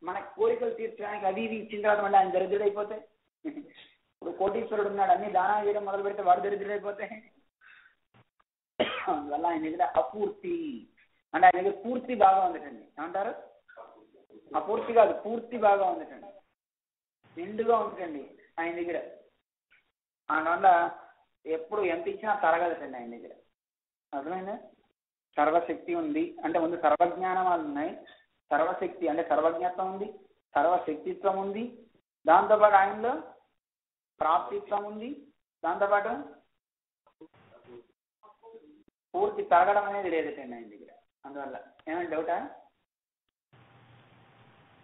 మన కోరికలు తీర్చడానికి అది ఇది ఇచ్చిన తర్వాత మళ్ళీ ఆయన దరిద్రుడు అయిపోతే, ఇప్పుడు కోటీశ్వరుడు ఉన్నాడు, అన్ని దానాలు చేయడం మొదలు పెడితే వాడు దరిద్రుడు అయిపోతే, అందువల్ల ఆయన దగ్గర అపూర్తి అంటే ఆయన దగ్గర పూర్తి బాగా ఉందటండి. ఏమంటారు? అపూర్తి కాదు, పూర్తి బాగా ఉందటండి, నిండుగా ఉంటుందండి ఆయన దగ్గర. అందువల్ల ఎప్పుడు ఎంత ఇచ్చినా తరగదటండి ఆయన దగ్గర. అర్థమైందా? సర్వశక్తి ఉంది అంటే ముందు సర్వజ్ఞానాలు ఉన్నాయి, సర్వశక్తి అంటే సర్వజ్ఞత్వం ఉంది, సర్వశక్తిత్వం ఉంది, దాంతోపాటు ఆయనలో ప్రాప్తిత్వం ఉంది, దాంతోపాటు పూర్తి తరగడం అనేది లేదటండి ఆయన దగ్గర. అందువల్ల ఏమైనా డౌటా?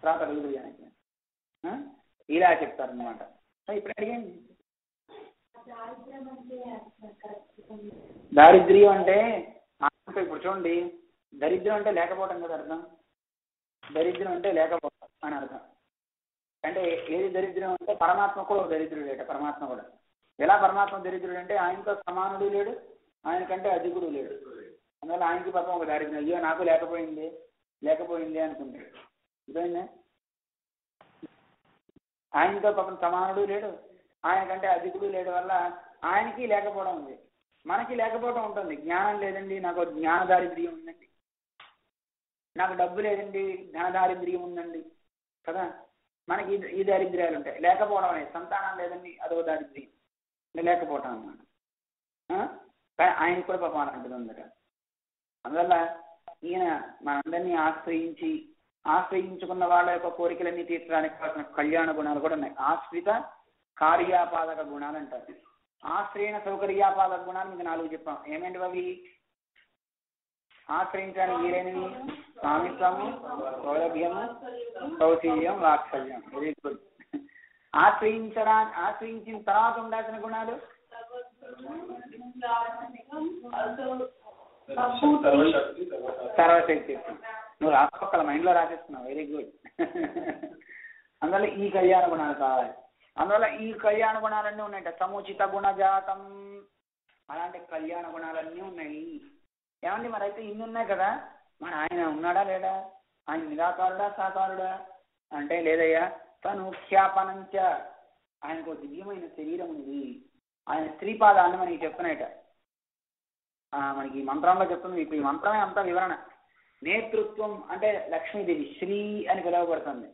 తర్వాత అడుగుదయానికి ఇలా చెప్తారనమాట. ఇప్పుడు అడిగండి. దారిద్ర్యం అంటే ఇప్పుడు చూడండి, దరిద్రం అంటే లేకపోవడం కదా అర్థం. దరిద్రం అంటే లేకపోవడం అని అర్థం. అంటే ఏది దరిద్రం అంటే పరమాత్మ కూడా దరిద్రుడు లేట. పరమాత్మ కూడా ఎలా పరమాత్మ దరిద్రుడు అంటే ఆయనతో సమానుడు లేడు, ఆయనకంటే అధికుడు లేడు. అందువల్ల ఆయనకి పాపం ఒక దారిద్ర్యం, అయ్యో నాకు లేకపోయింది అనుకుంటాడు. ఇదైనా ఆయనతో పాపం సమానుడు లేడు, ఆయనకంటే అధికుడు లేడు వల్ల ఆయనకి లేకపోవడం ఉంది, మనకి లేకపోవడం ఉంటుంది. జ్ఞానం లేదండి, నాకు జ్ఞాన దారిద్ర్యం ఉందండి. నాకు డబ్బు లేదండి, ధన దారిద్ర్యం ఉందండి కదా. మనకి ఈ దారిద్ర్యాలు ఉంటాయి. లేకపోవడం అనేది సంతానం లేదండి, అదో దారిద్ర్యం లేకపోవటం అన్నమాట. కానీ ఆయనకు కూడా పాపం అలాంటిది ఉందట. అందువల్ల ఈయన మనందరినీ ఆశ్రయించుకున్న వాళ్ళ యొక్క కోరికలన్నీ తీర్చడానికి కావాల్సిన కళ్యాణ గుణాలు కూడా ఉన్నాయి. ఆశ్రిత కార్యాపాదక గుణాలు అంటారు. ఆశ్రయణ సౌకర్యాపాదక గుణాలు మీకు 4 చెప్పాం. ఏమేంటి అవి? ఆశ్రయించడానికి వీరైనవి స్వామిత్వము, సౌలభ్యము, సౌశీల్యం, వాత్సల్యం. Very good. ఆశ్రయించిన తర్వాత ఉండాల్సిన గుణాలు సర్వశక్తి. నువ్వు రాసుకోగల మైండ్లో రాసేస్తున్నావు. Very good. అందువల్ల ఈ కళ్యాణ గుణాలు కావాలి. అందువల్ల ఈ కళ్యాణ గుణాలన్నీ ఉన్నాయంట. సముచిత గుణజాతం, అలాంటి కళ్యాణ గుణాలన్నీ ఉన్నాయి. ఏమండి మరి అయితే ఇన్ని ఉన్నాయి కదా, మరి ఆయన ఉన్నాడా లేడా? ఆయన నిరాకారుడా సాకారుడా అంటే లేదయ్యా. తను ఖ్యాపనంచ, ఆయనకు దివ్యమైన శరీరం ఉంది. ఆయన స్త్రీపాదాన్ని మనకి చెప్తున్నాయట. మనకి ఈ మంత్రంలో చెప్తుంది. ఇప్పుడు ఈ మంత్రమే అంతా వివరణ. నేతృత్వం అంటే లక్ష్మీదేవి శ్రీ అని పిలువబడుతుంది.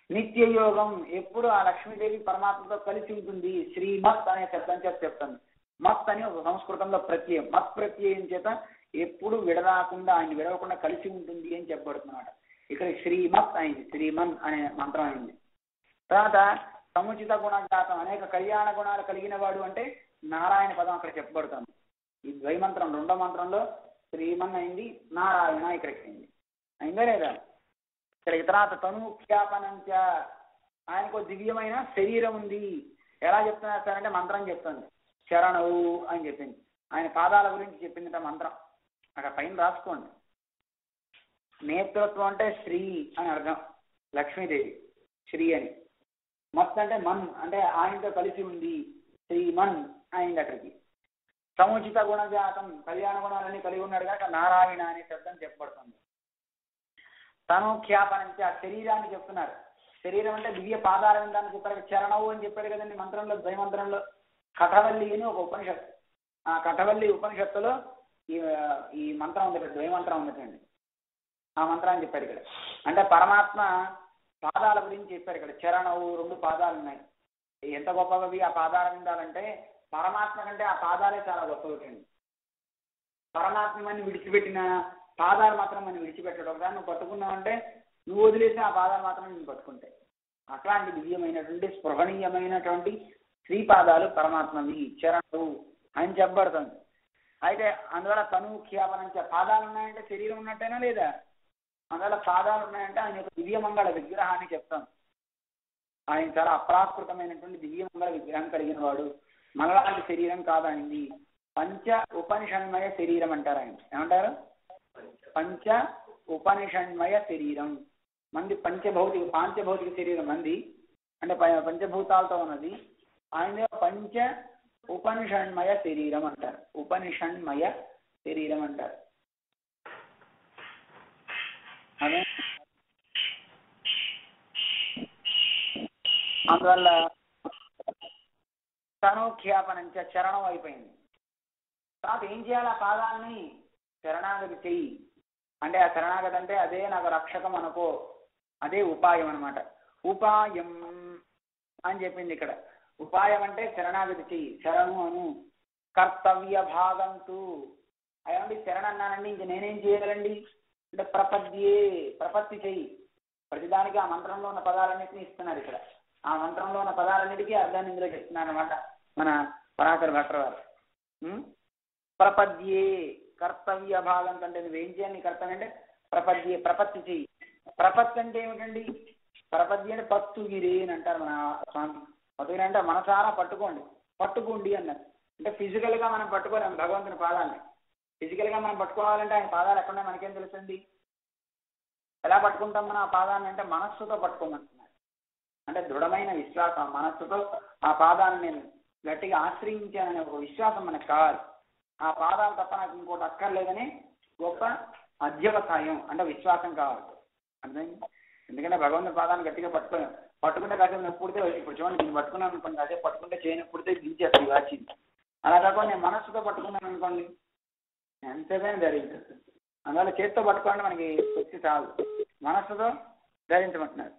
నిత్యయోగం, ఎప్పుడు ఆ లక్ష్మీదేవి పరమాత్మతో కలిసి ఉంటుంది. శ్రీమత్ అనే శబ్దం చేత చెప్తుంది. మత్ అని ఒక సంస్కృతంలో ప్రత్యయం. మత్ ప్రత్యయం చేత ఎప్పుడు విడరాకుండా, ఆయన విడవకుండా కలిసి ఉంటుంది అని చెప్పబడుతున్నమాట. ఇక్కడ శ్రీమత్ అయింది, శ్రీమన్ అనే మంత్రం అయింది. తర్వాత సముచిత గుణజాతం, అనేక కళ్యాణ గుణాలు కలిగిన వాడు అంటే నారాయణ పదం అక్కడ చెప్పబడుతుంది. ఈ ద్వైమంత్రం రెండో మంత్రంలో శ్రీమన్ అయింది, నారాయణ ఇక్కడికి అయింది. అయిందా లేదా? ఇక్కడ తర్వాత తనుఖ్యాపనంచ, ఆయనకు దివ్యమైన శరీరం ఉంది. ఎలా చెప్తున్నారు సార్ అంటే మంత్రం చెప్తుంది. శరణవు అని చెప్పింది. ఆయన పాదాల గురించి చెప్పింది మంత్రం. అక్కడ పైన రాసుకోండి. నేతృత్వం అంటే శ్రీ అని అర్థం, లక్ష్మీదేవి శ్రీ అని. మత్ అంటే మన్ అంటే ఆయనతో కలిసి ఉంది, శ్రీమన్ అయింది అక్కడికి. సముచిత గుణజాతం, కళ్యాణ గుణాలన్నీ కలిగి ఉన్నాడు కనుక నారాయణ అనే శబ్దం చెప్పబడుతుంది. తను ఖ్యాపనంచి ఆ శరీరాన్ని చెప్తున్నారు. శరీరం అంటే దివ్య పాదాల విందాన్ని చెప్పారు. చరణవు అని చెప్పారు కదండి మంత్రంలో, ద్వైమంత్రంలో. కఠవల్లి అని ఒక ఉపనిషత్తు. ఆ కఠవల్లి ఉపనిషత్తులో ఈ మంత్రం ఉంది, ద్వైమంత్రం ఉందటండి. ఆ మంత్రాన్ని చెప్పారు ఇక్కడ. అంటే పరమాత్మ పాదాల గురించి చెప్పారు ఇక్కడ. చరణవు, రెండు పాదాలు ఉన్నాయి. ఎంత గొప్పవి ఆ పాదాల విందాలంటే, పరమాత్మ కంటే ఆ పాదాలే చాలా గొప్పవి. పరమాత్మ మనం విడిచిపెట్టిన పాదాలు మాత్రం మనం విడిచిపెట్టడం. ఒకసారి నువ్వు పట్టుకున్నావంటే నువ్వు వదిలేసిన ఆ పాదాలు మాత్రం నేను పట్టుకుంటాయి. అట్లాంటి దివ్యమైనటువంటి స్పృహణీయమైనటువంటి శ్రీపాదాలు పరమాత్మవి, చరణవు అని చెప్పబడుతుంది. అయితే అందువల్ల తను ఖ్యాపనంచ, పాదాలు ఉన్నాయంటే శరీరం ఉన్నట్టేనా లేదా? అందువల్ల పాదాలు ఉన్నాయంటే ఆయన యొక్క దివ్యమంగళ విగ్రహాన్ని చెప్తాం. ఆయన చాలా అప్రాకృతమైనటువంటి దివ్యమంగళ విగ్రహం కలిగిన వాడు. మనలాంటి శరీరం కాదండి. పంచ ఉపనిషన్మయ శరీరం అంటారు ఆయన. ఏమంటారు? పంచ ఉపనిషన్మయ శరీరం. మంది పాంచభౌతిక శరీరం మంది అంటే పంచభూతాలతో ఉన్నది. ఆయన పంచ ఉపనిషన్మయ శరీరం అంటారు. ఉపనిషన్మయ శరీరం అంటారు. అదే అందువల్ల తను ఖ్యాపనంచ, చరణం అయిపోయింది. తర్వాత ఏం చేయాలి? ఆ పాదాలని శరణాగతి చెయ్యి. అంటే ఆ శరణాగతి అంటే అదే నాకు రక్షకం అనుకో, అదే ఉపాయం అనమాట. ఉపాయం అని చెప్పింది ఇక్కడ. ఉపాయం అంటే శరణాగతి చెయ్యి, శరణు అను. కర్తవ్య భాగంతు, అయ్యండి శరణ అన్నానండి, ఇంక నేనేం చేయాలండి అంటే ప్రపద్యే, ప్రపత్తి చెయ్యి. ప్రతిదానికి ఆ మంత్రంలో ఉన్న పదాలన్నింటినీ ఇస్తున్నారు ఇక్కడ. ఆ మంత్రంలో ఉన్న పదాలన్నిటికీ అర్థాన్ని ఇందులో చెప్తున్నారు అనమాట మన పరాశర భట్టర్ వారు. ప్రపద్యే, కర్తవ్య భాగం అంటే నువ్వేం చేయాలి? నీ కర్తవ్యం అంటే ప్రపద్యే, ప్రపత్తి చెయ్యి. ప్రపత్తి అంటే ఏమిటండి? ప్రపద్య అంటే పత్తుగిరి అని అంటారు మన స్వామి. పత్తుగిరి అంటే మనసారా పట్టుకోండి అన్నారు. అంటే ఫిజికల్గా మనం పట్టుకోలేము భగవంతుని పాదాలని. ఫిజికల్గా మనం పట్టుకోవాలంటే ఆయన పాదాలు ఎక్కడున్నా మనకేం తెలుస్తుంది? ఎలా పట్టుకుంటాం మనం ఆ పాదాన్ని అంటే మనస్సుతో పట్టుకోమంటున్నారు. అంటే దృఢమైన విశ్వాసం, మనస్సుతో ఆ పాదాన్ని నేను గట్టిగా ఆశ్రయించాననే ఒక విశ్వాసం మనకు కావాలి. ఆ పాదాలు తప్ప నాకు ఇంకోటి అక్కర్లేదని గొప్ప అధ్యవసాయం అంటే విశ్వాసం కావాలి. అర్థమైంది? ఎందుకంటే భగవంతుని పాదాన్ని గట్టిగా పట్టుకుంటే కాసేపు నొప్పుడితే, ఇప్పుడు చూడండి నేను పట్టుకున్నాను అనుకోండి, అదే పట్టుకుంటే చేయనప్పుడితే దించేస్తుంది వాచి. అలా కాకుండా నేను మనస్సుతో పట్టుకున్నాను అనుకోండి, ఎంతసేపైనా ధరించచ్చు. అందువల్ల చేతితో పట్టుకోవాలంటే మనకి శక్తి చాలు, మనస్సుతో ధరించమంటున్నారు.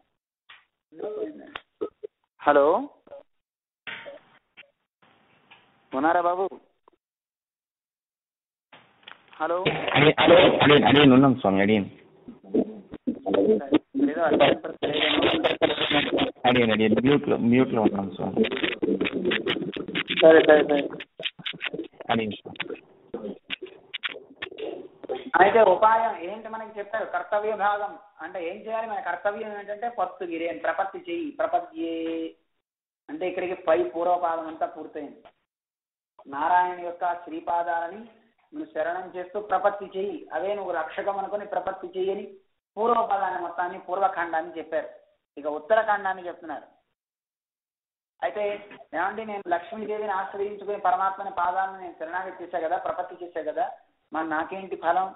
హలో, ఉన్నారా బాబు? హలో, ఉన్నాం స్వామి. అడిగాను మ్యూట్లో ఉన్నాం స్వామి. సరే. అడిగాను స్వామి. అయితే ఉపాయం ఏంటి మనకి చెప్పారు? కర్తవ్య భాగం అంటే ఏం చేయాలి? మన కర్తవ్యం ఏంటంటే పత్తుగిరి అని, ప్రపత్తి చెయ్యి. ప్రపత్యే అంటే ఇక్కడికి పై పూర్వపాదం అంతా పూర్తయింది. నారాయణ యొక్క శ్రీపాదాలని నువ్వు శరణం చేస్తూ ప్రపత్తి చెయ్యి, అవే నువ్వు రక్షకం అనుకుని ప్రపత్తి చెయ్యని పూర్వపదాన్ని మొత్తాన్ని పూర్వఖండాన్ని చెప్పారు. ఇక ఉత్తరఖండాన్ని చెప్తున్నారు. అయితే ఏమంటే నేను లక్ష్మీదేవిని ఆశ్రయించుకుని పరమాత్మని పాదాలను నేను శరణాగతి చేశా కదా, ప్రపత్తి చేశా కదా, మరి నాకేంటి ఫలం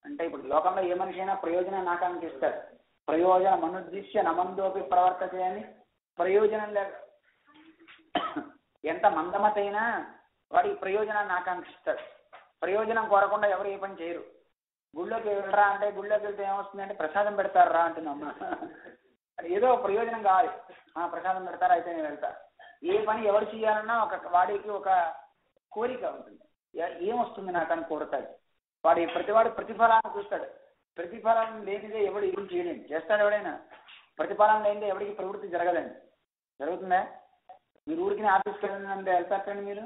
అంటే, ఇప్పుడు లోకంలో ఏ మనిషి అయినా ప్రయోజనాన్ని ఆకాంక్షిస్తాడు. ప్రయోజనం అనుద్దిశ్య నమందోపి ప్రవర్తతే అని. ప్రయోజనం లేక ఎంత మందమతైనా వాడికి ప్రయోజనాన్ని ఆకాంక్షిస్తాడు. ప్రయోజనం కోరకుండా ఎవరు ఏ పని చేయరు. గుళ్ళోకి వెళ్ళరా అంటే, గుళ్ళోకి వెళ్తే ఏమొస్తుంది అంటే ప్రసాదం పెడతారు రా అంటున్నామ్మా. ఏదో ప్రయోజనం కావాలి, ప్రసాదం పెడతారా అయితే నేను వెళ్తా. ఏ పని ఎవరు చేయాలన్నా వాడికి ఒక కోరిక ఉంటుంది. ఏమొస్తుంది నాకు అని కోరుతాడు. ప్రతివాడు ప్రతిఫలాన్ని చూస్తాడు. ప్రతిఫలం లేనిదే ఎవడు ఏం చేయలేండి. చేస్తాడు ఎవడైనా. ప్రతిఫలం లేనిదే ఎవరికి ప్రవృత్తి జరగదండి. జరుగుతుందా? మీరు ఊరికి ఆఫీస్కి వెళ్ళినంటే వెళ్తారండి. మీరు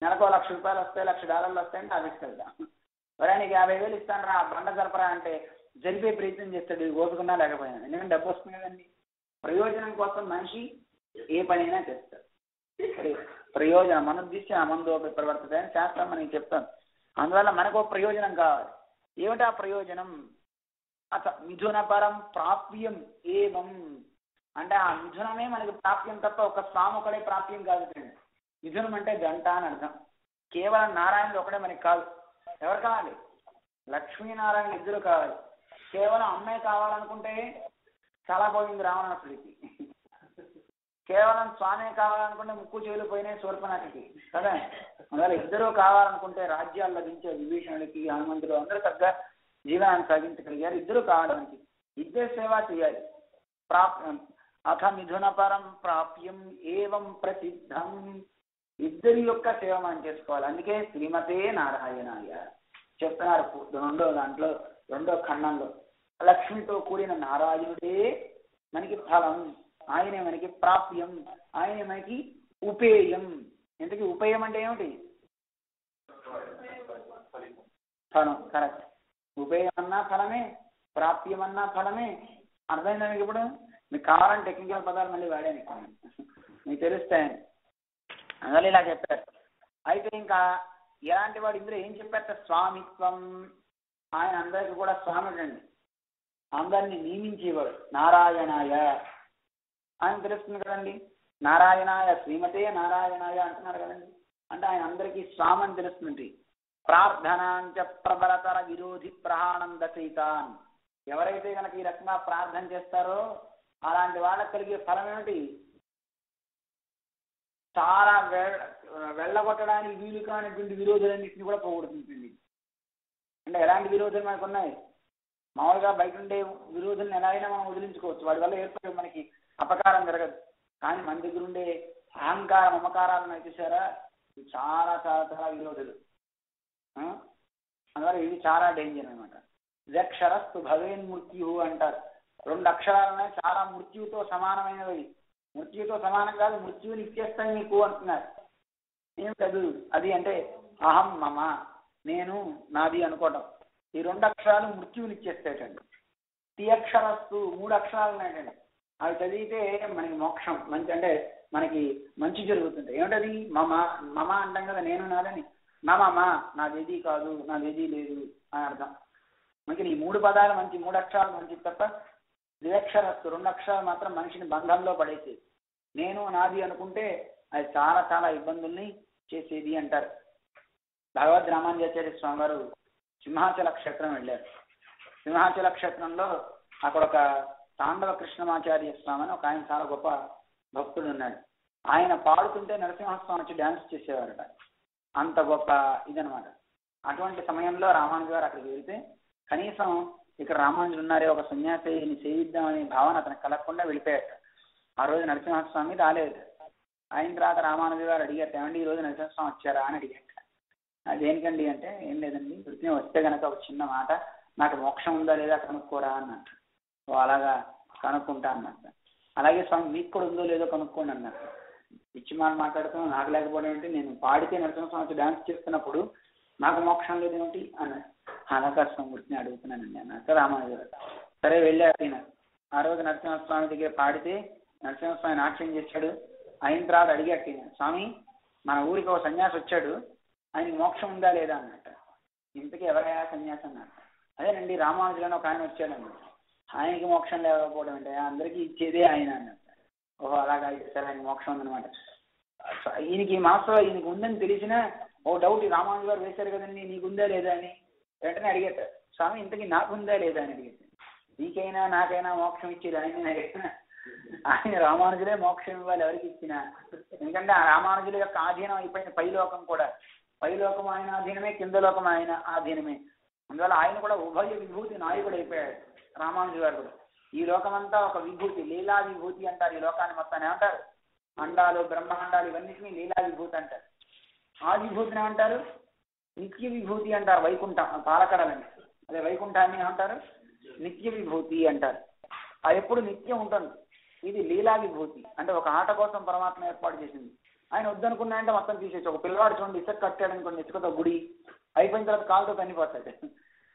నెలకు ₹1,00,000 వస్తాయి, $1,00,000 వస్తాయంటే ఆఫీస్కి వెళ్తాం. ఎవరైనా నీకు 50,000 ఇస్తాను రా, బండ జరపరా అంటే జరిపే ప్రయత్నం చేస్తాడు, ఓపికన్నా లేకపోయినా. ఎందుకంటే డబ్బు వస్తుంది కదండి. ప్రయోజనం కోసం మనిషి ఏ పనైనా చేస్తాడు. ప్రయోజనం అనుద్దిశ్య అమందోపి ప్రవర్తతే అని శాస్త్రం మనకి చెప్తాను. అందువల్ల మనకు ప్రయోజనం కావాలి. ఏమిటా ప్రయోజనం? మిథున పరం ప్రాప్యం ఏవం అంటే ఆ మిథునమే మనకి ప్రాప్యం తప్ప ఒక స్వామి ఒకడే ప్రాప్యం కాదు. మిథునం అంటే గంట అని అర్థం. కేవలం నారాయణుడు ఒకడే మనకి కాదు. ఎవరు కావాలి? లక్ష్మీనారాయణ ఇద్దరు కావాలి. కేవలం అమ్మాయి కావాలనుకుంటే చాలా పోయింది రావణాసుడికి. కేవలం స్వామి కావాలనుకుంటే ముక్కు చెవులు పోయినాయి శూర్పణఖకి కదా. అందువల్ల ఇద్దరు కావాలనుకుంటే రాజ్యాలు లభించే విభీషణుడికి, హనుమంతుడు అందరూ చక్కగా జీవనాన్ని సాగించగలిగారు. ఇద్దరు కావాలి మనకి. ఇద్దరు సేవ చేయాలి. అథ మిథున పరం ప్రాప్యం ఏవం ప్రసిద్ధం. ఇద్దరి యొక్క సేవ మనం చేసుకోవాలి. అందుకే శ్రీమతే నారాయణాయ చెప్తున్నారు రెండో ఖండంలో. లక్ష్మితో కూడిన నారాయణుడే మనకి ఫలం, ఆయనే మనకి ప్రాప్యం, ఆయనే మనకి ఉపేయం. ఎందుకు ఉపేయం అంటే ఏమిటి? ఫలం. కరెక్ట్. ఉపేయం అన్నా ఫలమే, ప్రాప్యం అన్నా ఫలమే. అర్థమైందా మీకు? ఇప్పుడు మీకు కావాలని టెక్నికల్ పదాలు మళ్ళీ వాడాను, మీకు తెలుస్తాయని. అందువల్ల ఇలా చెప్పారు. అయితే ఇంకా ఎలాంటి వాడు ఇందులో ఏం చెప్పారు? స్వామిత్వం. ఆయన అందరికీ కూడా స్వామి అండి. అందరినీ నియమించేవాడు. నారాయణాయ ఆయన తెలుస్తుంది కదండి. నారాయణాయ శ్రీమతే నారాయణాయ అంటున్నారు కదండి. అంటే ఆయన అందరికీ స్వామి అని తెలుస్తుంది. ప్రార్థనాంచ ప్రబలతర విరోధి ప్రహాణం దశయితాన్. ఎవరైతే కనుక ఈ రకంగా ప్రార్థన చేస్తారో అలాంటి వాళ్ళకి కలిగే ఫలం ఏమిటి? చాలా వెళ్ళగొట్టడానికి వీలు కానిటువంటి విరోధులన్నింటినీ కూడా పోగొడుతుంది. అంటే ఎలాంటి విరోధులు మనకు ఉన్నాయి? మామూలుగా బయట ఉండే విరోధులను ఎలా అయినా మనం వదిలించుకోవచ్చు. వాడి వల్ల ఏర్పడే మనకి అపకారం జరగదు. కానీ మన దగ్గర ఉండే అహంకార మమకారాలను చూసారా, ఇవి చాలా చాలా చాలా విరోధులు. అందువల్ల ఇది చాలా డేంజర్ అనమాట. ద్వక్షరస్తు భవేన్ మృత్యు అంటారు. 2 అక్షరాలనే చాలా మృత్యువుతో సమానమైనవి. మృత్యువుతో సమానం కాదు, మృత్యువుని ఇచ్చేస్తాను నీకు అంటున్నారు. ఏమిటదు? అది అంటే అహం మమ, నేను నాది అనుకోవటం. ఈ 2 అక్షరాలు మృత్యువుని ఇచ్చేస్తాయండి. తి అక్షరస్తు 3 అక్షరాలు ఉన్నాయండి. అవి చదివితే మనకి మోక్షం మంచి, అంటే మనకి మంచి జరుగుతుంది. ఏమిటది? మమ. మమ అంటాం కదా, నేను నాదని. మమ నాదేది కాదు, నాదేది లేదు అని అర్థం. మనకి ఈ 3 పదాలు మంచి, 3 అక్షరాలు మంచి తప్ప ద్విఅక్షరస్తు 2 అక్షరాలు మాత్రం మనిషిని బంధంలో పడేసేది. నేను నాది అనుకుంటే అది చాలా చాలా ఇబ్బందుల్ని చేసేది అంటారు. భగవద్ రామానుజాచార్య స్వామి వారు సింహాచల క్షేత్రం వెళ్ళారు. సింహాచల క్షేత్రంలో అక్కడ ఒక తాండవ కృష్ణమాచార్య స్వామి అని ఒక ఆయన చాలా గొప్ప భక్తుడు ఉన్నాడు. ఆయన పాడుతుంటే నరసింహస్వామి వచ్చి డ్యాన్స్ చేసేవారట. అంత గొప్ప ఇదనమాట. అటువంటి సమయంలో రామానుజు గారు అక్కడికి వెళ్తే కనీసం ఇక్కడ రామానుజులు ఉన్నారే, ఒక సన్యాసిని సేవిద్దామనే భావన అతనికి కలగకుండా వెళ్ళిపోయాట. ఆ రోజు నరసింహస్వామి రాలేదు. అయిన తర్వాత రామానుజు గారు అడిగారు, ఏమండి ఈ రోజు నరసింహస్వామి వచ్చారా అని అడిగారు. అదేంటండి అంటే, ఏం లేదండి, వృత్తిని వస్తే కనుక ఒక చిన్న మాట, నాకు మోక్షం ఉందా లేదా కనుక్కోరా అన్నట్టు. అలాగా కనుక్కుంటా అన్నట్టు. అలాగే స్వామి మీకు కూడా ఉందో లేదో కనుక్కోండి అన్నట్టు. పిచ్చి మాట మాట్లాడుతున్నాను, నాకు లేకపోవడం ఏంటి, నేను పాడితే నరసింహస్వామి డాన్స్ చేస్తున్నప్పుడు నాకు మోక్షం లేదు ఏమిటి అన్నాడు. అలాగా స్వామి వృత్తిని అడుగుతున్నానండి అన్నట్టు రామానుజు గారు. సరే వెళ్ళారు. ఆయన ఆ రోజు నరసింహస్వామి దగ్గర పాడితే నరసింహస్వామి నాట్యం చేశాడు. అయిన తర్వాత అడిగాడు, స్వామి మన ఊరికి ఒక సన్యాసి వచ్చాడు, ఆయనకి మోక్షం ఉందా లేదా అన్నట్టు. ఇంతకీ ఎవరయ్యా సన్యాసి అన్నట్టు. అదేనండి రామానుజులని ఒక ఆయన వచ్చాడు అన్నట్టు. ఆయనకి మోక్షం లేకపోవడం అంటే అందరికీ ఇచ్చేదే ఆయన అన్నట్టు. ఓహో అలాగా సరే ఆయన మోక్షం ఉందనమాట. ఈయనకి మనసులో ఈయనకి ఉందని తెలిసినా ఓ డౌట్ రామానుజు గారు వేశారు కదండి నీకు ఉందా లేదా అని వెంటనే అడిగేట, స్వామి ఇంతకీ నాకుందా లేదా అని అడిగేట. నీకైనా నాకైనా మోక్షం ఇచ్చేది ఆయన, ఆయన రామానుజులే మోక్షం ఇవ్వాలి ఎవరికి ఇచ్చినా. ఎందుకంటే ఆ రామానుజుల యొక్క ఆధీనం అయిపోయిన పైలోకం కూడా, పైలోకం ఆయన ఆధీనమే, కింద లోకం ఆయన ఆధీనమే. అందువల్ల ఆయన కూడా ఉభయ విభూతి నాయకుడు అయిపోయాడు రామానుజు గారు కూడా. ఈ లోకమంతా ఒక విభూతి, లీలా విభూతి అంటారు. ఈ లోకాన్ని మొత్తాన్ని ఏమంటారు? అండాలు బ్రహ్మాండాలు ఇవన్నిటినీ లీలా విభూతి అంటారు. ఆ విభూతిని ఏమంటారు? నిత్య విభూతి అంటారు. వైకుంఠం పాలకడలని, అదే వైకుంఠాన్ని ఏమంటారు? నిత్య విభూతి అంటారు. అది ఎప్పుడు నిత్యం ఉంటుంది. ఇది లీలా విభూతి అంటే ఒక ఆట కోసం పరమాత్మ ఏర్పాటు చేసింది. ఆయన వద్దనుకున్నా అంటే మొత్తం తీసేసి, ఒక పిల్లవాడు చూడండి ఇసుక కట్టాడు అనుకోండి, ఇసుకతో గుడి అయిపోయిన తర్వాత కాలుతో చనిపోతాడు.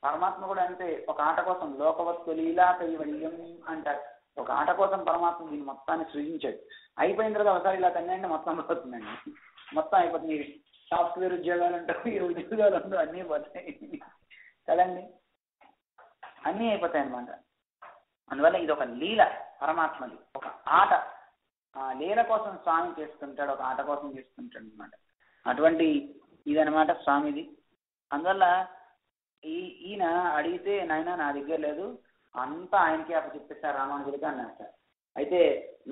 పరమాత్మ కూడా అంతే, ఒక ఆట కోసం లోకవత్తు లీలా కైవల్యం అంటారు. ఒక ఆట కోసం పరమాత్మ దీన్ని మొత్తాన్ని సృజించాడు. అయిపోయిన తర్వాత ఒకసారి ఇలా తన్నంటే మొత్తం పోతుందండి, మొత్తం అయిపోతుంది. సాఫ్ట్వేర్ ఉద్యోగాలు అంటారు, ఈ ఉద్యోగాలు అంటారు, అన్నీ పోతాయి కదండి, అన్నీ అయిపోతాయి అన్నమాట. అందువల్ల ఇది ఒక లీల పరమాత్మది, ఒక ఆట. ఆ లీల కోసం స్వామి చేస్తుంటాడు, ఒక ఆట కోసం చేస్తుంటాడు అనమాట. అటువంటి ఇదనమాట స్వామిది. అందువల్ల ఈయన అడిగితే నాయన నా దగ్గర లేదు అంతా ఆయనకే అప్పు చెప్పేస్తారు రామానుజుడికి అన్నారు. అయితే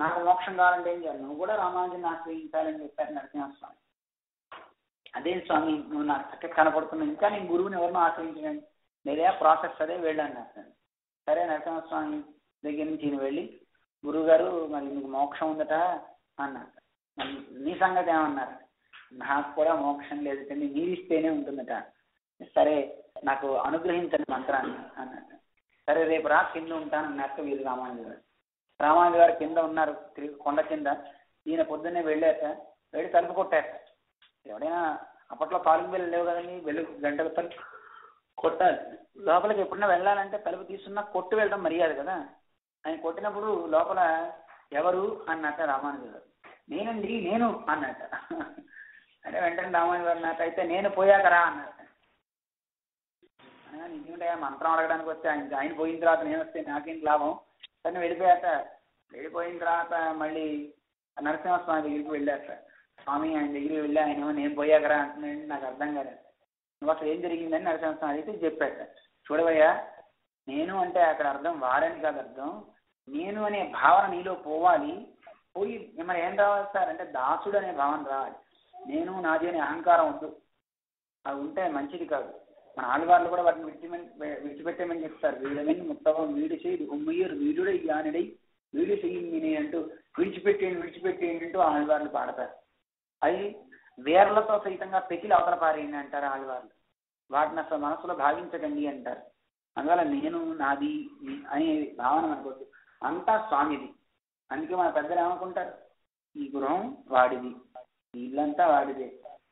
నాకు మోక్షం కావాలంటే ఏం చేయాలి? నువ్వు కూడా రామానుజుని ఆశ్రయించాలని చెప్పారు నరసింహస్వామి. అదే స్వామి నువ్వు నాకు చక్కగా కనపడుతున్నావు, ఇంకా నేను గురువుని ఎవరినో ఆశ్రయించండి, లేదా ప్రాసెస్ అదే వెళ్ళాను. సరే నరసింహస్వామి దగ్గర నుంచి ఈయన వెళ్ళి, గురువుగారు మరి నీకు మోక్షం ఉందట అన్నారు. నీ సంగతి ఏమన్నారు? నాకు కూడా మోక్షం లేదు కానీ నీరిస్తేనే ఉంటుందట. సరే నాకు అనుగ్రహించండి మంత్రాన్ని అన్నట్టు. సరే రేపు రా కింద ఉంటాను అన్నట్టు వీరు రామానుజు గారు. రామానుజు గారు కింద ఉన్నారు కొండ కింద. ఈయన పొద్దున్నే వెళ్ళాక వెళ్ళి తలుపు కొట్టాక, ఎవడైనా అప్పట్లో కాలింగ్ బెల్ లేవు కదండి, వెళ్ళు గంటల తలుపు కొట్టాలి. లోపలికి ఎప్పుడైనా వెళ్ళాలంటే తలుపు తీసుకున్నా కొట్టు వెళ్ళడం మర్యాద కదా. ఆయన కొట్టినప్పుడు లోపల ఎవరు అన్నట్ట రామానుజు గారు. నేనండి నేను అన్నట్ట. అంటే వెంటనే రామానుజు గారు అన్నట్టు, అయితే నేను పోయాకరా అన్నట్ట. నిజంటే మంత్రం అడగడానికి వస్తే ఆయన పోయిన తర్వాత నేను వస్తే నాకేంటి లాభం. కానీ వెళ్ళిపోయిన తర్వాత మళ్ళీ నరసింహస్వామి దగ్గరికి వెళ్ళాక, స్వామి ఆయన దగ్గరికి వెళ్ళి ఆయన నేను పోయాకరా అంటున్నాడు. నాకు అర్థం కాలేదు. నువ్వు అసలు ఏం జరిగిందని నరసింహస్వామి అయితే చెప్పాక, చూడవయ్యా నేను అంటే అక్కడ అర్థం వారని కాదు, అర్థం నేను అనే భావన నీలో పోవాలి. పోయి మిమ్మల్ని ఏం రావాలి సార్ అంటే దాసుడు అనే భావన రావాలి. నేను నాది అనే అహంకారం వద్దు, అది ఉంటే మంచిది కాదు. మన ఆడవాళ్ళు కూడా వాటిని విడిచిపెట్టేమని చెప్తారు. వీడమని ముత్తవం వీడి చేయి ఉమ్మయ్యరు వీడుడై యానిడై వీడి చెయ్యి అంటూ విడిచిపెట్టేయండి అంటూ ఆడవాళ్ళు పాడతారు. అది వేర్లతో సైతంగా పెకిలి అవతల పారేయండి అంటారు ఆడవాళ్ళు. వాటిని అసలు మనసులో భావించకండి అంటారు. అందువల్ల నేను నాది అనే భావన మనకొద్దు, అంతా స్వామిది. అందుకే మన పెద్దలు ఏమనుకుంటారు? ఈ గృహం వాడిది, ఈ ఇల్లంతా వాడిదే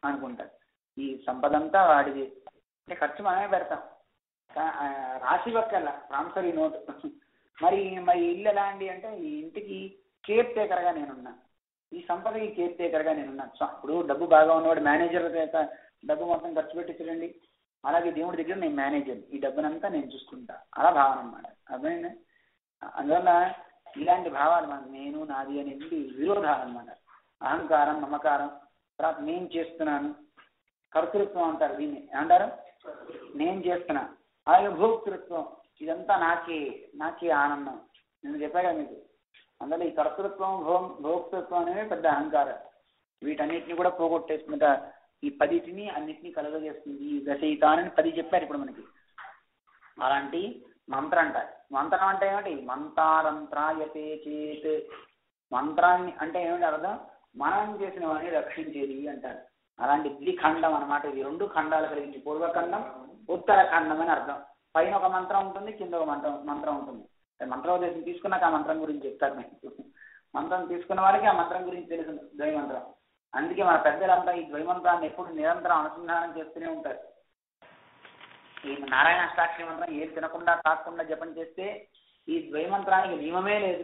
అనుకుంటారు, ఈ సంపద అంతా వాడిదే. అంటే ఖర్చు మనమే పెడతాం, రాసి పక్కల ప్రామిసరీ నోటు. మరి ఇల్లు ఎలా అండి అంటే, ఈ ఇంటికి కేర్ టేకర్గా నేనున్నా, ఈ సంపదకి కేర్ టేకర్గా నేనున్నా. ఇప్పుడు డబ్బు బాగా ఉన్నవాడు మేనేజర్ డబ్బు మొత్తం ఖర్చు పెట్టించడండి, అలాగే దేవుడి దగ్గర నేను మేనేజర్, ఈ డబ్బునంతా నేను చూసుకుంటా, అలా భావన అన్నమాట. అర్థమైంది? అందువల్ల ఇలాంటి భావాలు మనకు నేను నాది అనేది విరోధాలు అన్నమాట. అహంకారం, మమకారం, తర్వాత నేను చేస్తున్నాను, కర్తృత్వం అంటారు దీన్ని, ఏమంటారు? నేను చేస్తున్నా. అలాగే భోక్తృత్వం, ఇదంతా నాకే ఆనందం. నేను చెప్పాగా మీకు. అందువల్ల ఈ కర్తృత్వం భోక్తృత్వం అనేవి పెద్ద అహంకారం. వీటన్నిటిని కూడా పోగొట్టేస్తుందట. ఈ 10టిని అన్నిటినీ కలుగజేస్తుంది. ఈ దశయితానని 10 చెప్పారు ఇప్పుడు మనకి. అలాంటి మంత్రం అంటారు. మంత్రం అంటే ఏమిటి? మంతారంత్రాయతే చేత్. మంత్రాన్ని అంటే ఏమిటి అర్థం? మనం చేసిన వాడిని రక్షించేది అంటారు. అలాంటి ద్విఖండం అనమాట. ఇది 2 ఖండాలు కలిగించి పూర్వఖండం ఉత్తరఖండం అని అర్థం. పైన ఒక మంత్రం ఉంటుంది, కింద ఒక మంత్రం ఉంటుంది. మంత్రోపదేశం తీసుకున్నాక ఆ మంత్రం గురించి చెప్తారు మీకు. మంత్రం తీసుకున్న వారికి ఆ మంత్రం గురించి తెలుసు, ద్వైమంత్రం. అందుకే మన పెద్దలంతా ఈ ద్వైమంత్రాన్ని ఎప్పుడు నిరంతరం అనుసంధానం చేస్తూనే ఉంటారు. ఈ నారాయణ అష్టాక్షరి మంత్రం ఏది తినకుండా తాకుండా జపం చేస్తే ఈ ద్వైమంత్రానికి నియమమే లేదు,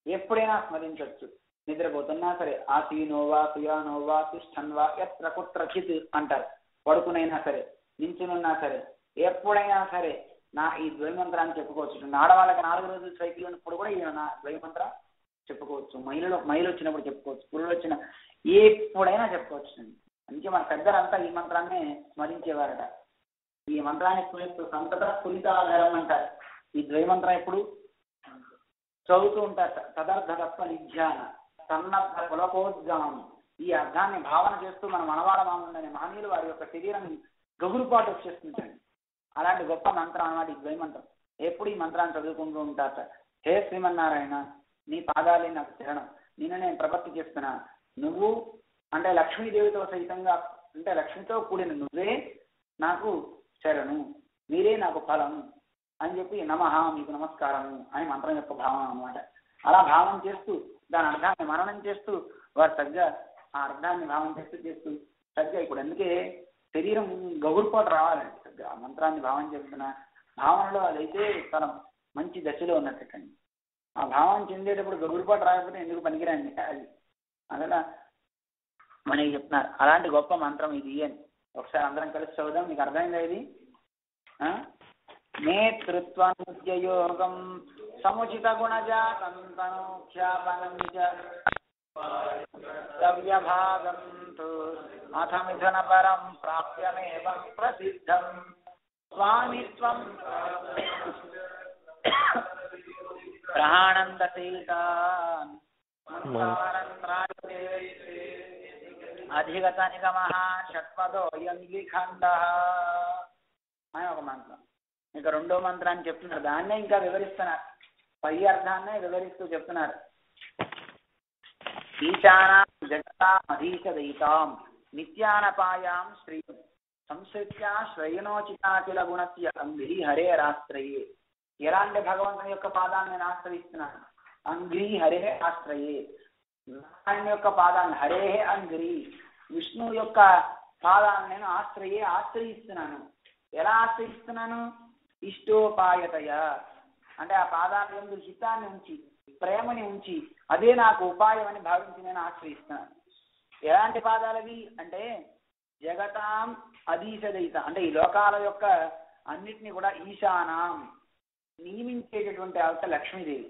ఎప్పుడైనా స్మరించవచ్చు. నిద్రపోతున్నా సరే, ఆసీనోవా సుయానోవా తిష్టన్వా ఎత్ర కుత్రచిత్ అంటారు. పడుకునైనా సరే, నించునున్నా సరే, ఎప్పుడైనా సరే ఈ ద్వైమంత్రాన్ని చెప్పుకోవచ్చు. ఆడవాళ్ళకి 4 రోజులు సైకిల్ ఉన్నప్పుడు కూడా ఈ ద్వైమంత్రం చెప్పుకోవచ్చు, మైలు వచ్చినప్పుడు చెప్పుకోవచ్చు, పురుడు వచ్చిన ఎప్పుడైనా చెప్పుకోవచ్చు అండి. అందుకే మన పెద్దలంతా ఈ మంత్రాన్ని స్మరించేవారట. ఈ మంత్రాన్ని సంతత పులితాధారం అంటారు. ఈ ద్వైమంత్రం ఎప్పుడు చదువుతూ ఉంటారట. తదర్థతత్వ నిధ్యాన సన్నద్ధ పులకోద్గమం. ఈ అర్థాన్ని భావన చేస్తూ మన మనవాడ మాముండనే మహనీయులు వారి యొక్క శరీరం గగురుపాటు వచ్చేస్తుంటండి. అలాంటి గొప్ప మంత్రం అన్నమాట ఈ ద్వైమంత్రం. ఎప్పుడు ఈ మంత్రాన్ని చదువుకుంటూ ఉంటారట. హే శ్రీమన్నారాయణ, నీ పాదాలే నాకు శరణం, నిన్ను నేను ప్రపత్తి చేస్తున్నా. నువ్వు అంటే లక్ష్మీదేవితో సహితంగా, అంటే లక్ష్మితో కూడిన నువ్వే నాకు శరణు, మీరే నాకు ఫలం అని చెప్పి నమః మీకు నమస్కారము అని మంత్రం యొక్క భావం అన్నమాట. అలా భావం చేస్తూ దాని అర్థాన్ని మననం చేస్తూ వారు సరిగ్గా ఆ అర్థాన్ని భావం చేస్తూ సరిగ్గా ఇప్పుడు అందుకే శరీరం గగురుపాటు రావాలండి. సరిగ్గా ఆ మంత్రాన్ని భావం చేస్తున్న భావనలో అదైతే చాలా మంచి దశలో ఉన్నట్టండి. ఆ భావం చెందేటప్పుడు గగురుపాటు రాకపోతే ఎందుకు పనికిరండి అది. అలా మనకి చెప్తున్నారు. అలాంటి గొప్ప మంత్రం ఇది అని ఒకసారి అందరం కలిసి చదువుదాం. మీకు అర్థమైందా ఇది? నేతృత్వయోగం సముచిత గుణజాతం తనూఖ్యాపనం ద్రవ్యభాగం అథ మిథున పరం ప్రాప్యమేవం ప్రసిద్ధం స్వామిత్వం ప్రహాణందశీతాన్ అధిగత నిగమః షట్పదోయం ద్విఖండః అని ఒక మంత్రం. ఇంకా రెండో మంత్రాన్ని చెప్తున్నారు. దాన్నే ఇంకా వివరిస్తున్నారు. పై అర్థాన్నే వివరిస్తూ చెప్తున్నారు. ఈశానాం జగతామధీశదయితాం నిత్యానపాయాం శ్రీ సంసృత్య శ్రయణోచితాకిల గుణస్య అంగ్రీ హరేరాశ్రయే. ఎలాంటి భగవంతుని యొక్క పాదాన్ని నేను ఆశ్రయిస్తున్నాను? అంగ్రీ హరే ఆశ్రయే. నారాయణ యొక్క పాదాన్ని హరే అంగ్రీ, విష్ణువు యొక్క పాదాన్ని నేను ఆశ్రయిస్తున్నాను. ఎలా ఆశ్రయిస్తున్నాను? ఇష్టోపాయతయ, అంటే ఆ పాదాల యందు హితాన్ని ఉంచి, ప్రేమని ఉంచి, అదే నాకు ఉపాయం అని భావించి నేను ఆశ్రయిస్తున్నాను. ఎలాంటి పాదాలవి అంటే జగతాం అధీశదయిత, అంటే ఈ లోకాల యొక్క అన్నిటినీ కూడా ఈశానాం నియమించేటటువంటి అవత లక్ష్మీదేవి.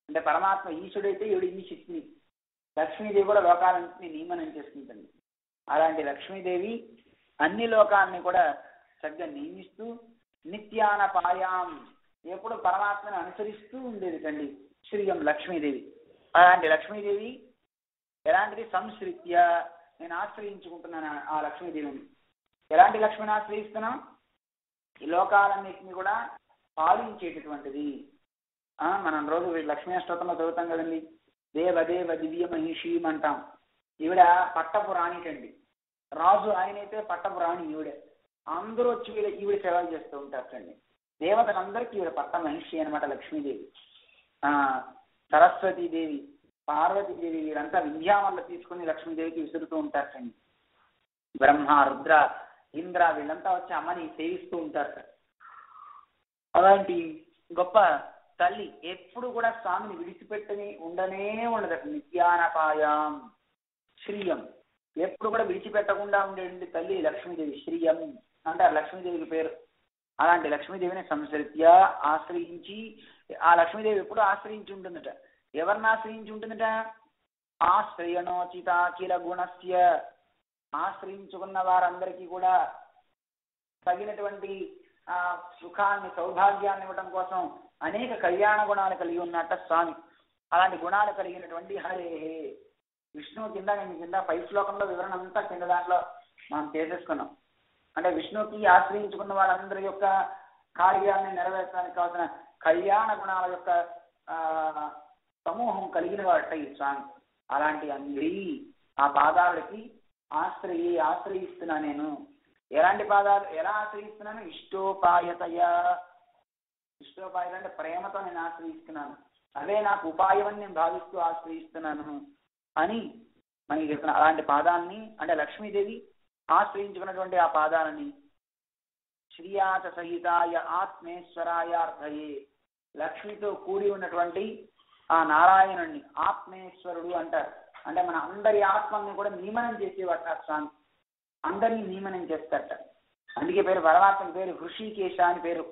అంటే పరమాత్మ ఈశుడైతే ఈవిడ ఈశిత్ని, లక్ష్మీదేవి కూడా లోకాలన్నింటినీ నియమనం చేసుకుంటుంది. అలాంటి లక్ష్మీదేవి అన్ని లోకాలని కూడా సరిగ్గా నియమిస్తూ నిత్యానపాయాం, ఎప్పుడు పరమాత్మని అనుసరిస్తూ ఉండేది కండి శ్రీయం లక్ష్మీదేవి. అలాంటి లక్ష్మీదేవి ఎలాంటిది? సంశ్రిత్య, నేను ఆశ్రయించుకుంటున్నాను ఆ లక్ష్మీదేవిని. ఎలాంటి లక్ష్మిని ఆశ్రయిస్తున్నాం? ఈ లోకాలన్నింటినీ కూడా పాలించేటటువంటిది. మనం రోజు లక్ష్మీ అష్టోత్తరంలో చదువుతాం కదండి. దేవదేవ దివ్య మహిషీం అంటాం. ఈవిడ పట్టపు రాణికండి. రాజు ఆయనైతే పట్టపు రాణి ఈవిడే. అందరూ వచ్చి ఈవిడ సేవలు చేస్తూ ఉంటారండి. దేవతలందరికీ ఈవిడ పట్ట మహిషి అనమాట లక్ష్మీదేవి. సరస్వతీదేవి, పార్వతీదేవి వీరంతా వింధ్యావల్ల తీసుకుని లక్ష్మీదేవికి విసురుతూ ఉంటారండి. బ్రహ్మ, రుద్ర, ఇంద్ర వీళ్ళంతా వచ్చి అమ్మని సేవిస్తూ ఉంటారు. అలాంటి గొప్ప తల్లి ఎప్పుడు కూడా స్వామిని విడిచిపెట్టని ఉండనే ఉండదు. నిత్యానపాయాం శ్రీయం, ఎప్పుడు కూడా విడిచిపెట్టకుండా ఉండే తల్లి లక్ష్మీదేవి. శ్రీయం అంటే లక్ష్మీదేవికి పేరు. అలాంటి లక్ష్మీదేవిని సంసృత్య ఆశ్రయించి, ఆ లక్ష్మీదేవి ఎప్పుడు ఆశ్రయించి ఉంటుందట. ఎవరిని ఆశ్రయించి ఉంటుందట? ఆశ్రయణోచితాకిల గుణస్య, ఆశ్రయించుకున్న వారందరికీ కూడా తగినటువంటి సుఖాన్ని, సౌభాగ్యాన్ని ఇవ్వడం కోసం అనేక కళ్యాణ గుణాలు కలిగి ఉన్నట్ట స్వామి. అలాంటి గుణాలు కలిగినటువంటి హరే, విష్ణువు కింద పై శ్లోకంలో వివరణ అంతా కింద దాంట్లో మనం చేసేసుకున్నాం. అంటే విష్ణువుకి ఆశ్రయించుకున్న వాళ్ళందరి యొక్క కార్యాన్ని నెరవేర్చడానికి కావాల్సిన కళ్యాణ గుణాల యొక్క సమూహం కలిగిన వాడట ఈ స్వామి. అలాంటి అంగ్రీ, ఆ పాదాలకి ఆశ్రయిస్తున్నా నేను. ఎలాంటి పాదాలు? ఎలా ఆశ్రయిస్తున్నాను? ఇష్టోపాయతయ. ఇష్టోపాయత అంటే ప్రేమతో నేను ఆశ్రయిస్తున్నాను, అవే నాకు ఉపాయం అని నేను భావిస్తూ ఆశ్రయిస్తున్నాను అని మనకి చెప్తున్నా. అలాంటి పాదాలని అంటే లక్ష్మీదేవి ఆశ్రయించుకున్నటువంటి ఆ పాదాలని శ్రీయాచ సహితాయ ఆత్మేశ్వరాయ అర్థయే, లక్ష్మితో కూడి ఉన్నటువంటి ఆ నారాయణుడిని ఆత్మేశ్వరుడు అంటారు. అంటే మన అందరి ఆత్మల్ని కూడా నియమనం చేసేవాట స్వామి. అందరినీ నియమనం చేస్తారట. అందుకే పేరు పరమాత్మ పేరు హృషికేశ అని పేరు.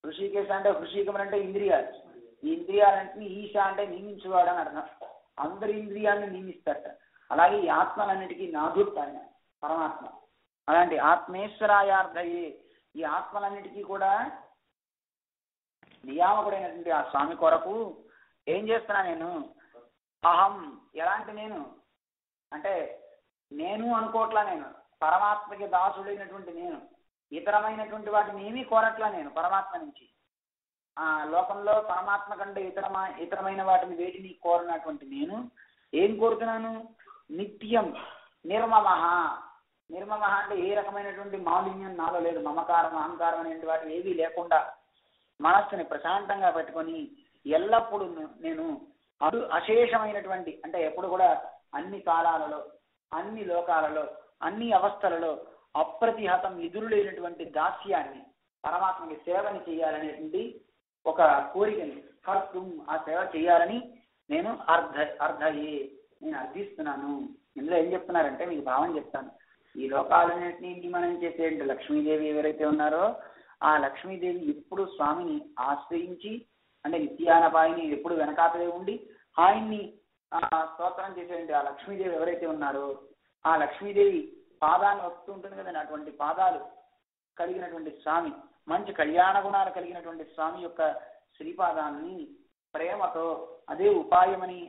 హృషికేశ అంటే హృషికం అంటే ఇంద్రియాలు. ఈ ఇంద్రియాలన్నింటినీ ఈశ అంటే నియమించువాడు అని అర్థం. అందరి ఇంద్రియాలను నియమిస్తాడట. అలాగే ఈ ఆత్మలన్నిటికీ నాథుడు ఆయన పరమాత్మ. అలాంటి ఆత్మేశ్వరాయార్థయే ఈ ఆత్మలన్నిటికీ కూడా నియామకుడైనటువంటి ఆ స్వామి కొరకు ఏం చేస్తున్నా నేను? అహం ఎలాంటి నేను అంటే నేను అనుకోవట్లా, నేను పరమాత్మకి దాసుడైనటువంటి నేను. ఇతరమైనటువంటి వాటిని ఏమీ కోరట్లా నేను పరమాత్మ నుంచి. ఆ లోకంలో పరమాత్మ కంటే ఇతరమైన వాటిని వేటిని కోరినటువంటి నేను ఏం కోరుతున్నాను? నిత్యం నిర్మమః. నిర్మమః అంటే ఏ రకమైనటువంటి మాలిన్యం నాలో లేదు. మమకారం అహంకారం అనేటువంటి వాటి ఏవీ లేకుండా మనస్సుని ప్రశాంతంగా పెట్టుకొని ఎల్లప్పుడూ నేను అశేషమైనటువంటి అంటే ఎప్పుడు కూడా అన్ని కాలాలలో అన్ని లోకాలలో అన్ని అవస్థలలో అప్రతిహతం ఎదురులేనటువంటి దాస్యాన్ని పరమాత్మకి సేవని చేయాలనేటువంటి ఒక కోరికని కర్తం ఆ సేవ చేయాలని నేను అర్ధయే నేను అర్థిస్తున్నాను. ఇందులో ఏం చెప్తున్నారంటే మీకు భావం చెప్తాను. ఈ లోకాలన్నింటినీ నియమనం చేసేటువంటి లక్ష్మీదేవి ఎవరైతే ఉన్నారో ఆ లక్ష్మీదేవి ఎప్పుడు స్వామిని ఆశ్రయించి అంటే నిత్యానపాయిని ఎప్పుడు వెనకాతలే ఉండి ఆయన్ని స్తోత్రం చేసేటువంటి ఆ లక్ష్మీదేవి ఎవరైతే ఉన్నారో ఆ లక్ష్మీదేవి పాదాన్ని వస్తూ ఉంటుంది కదండి. అటువంటి పాదాలు కలిగినటువంటి స్వామి, మంచి కళ్యాణ గుణాలు కలిగినటువంటి స్వామి యొక్క శ్రీపాదాన్ని ప్రేమతో అదే ఉపాయమని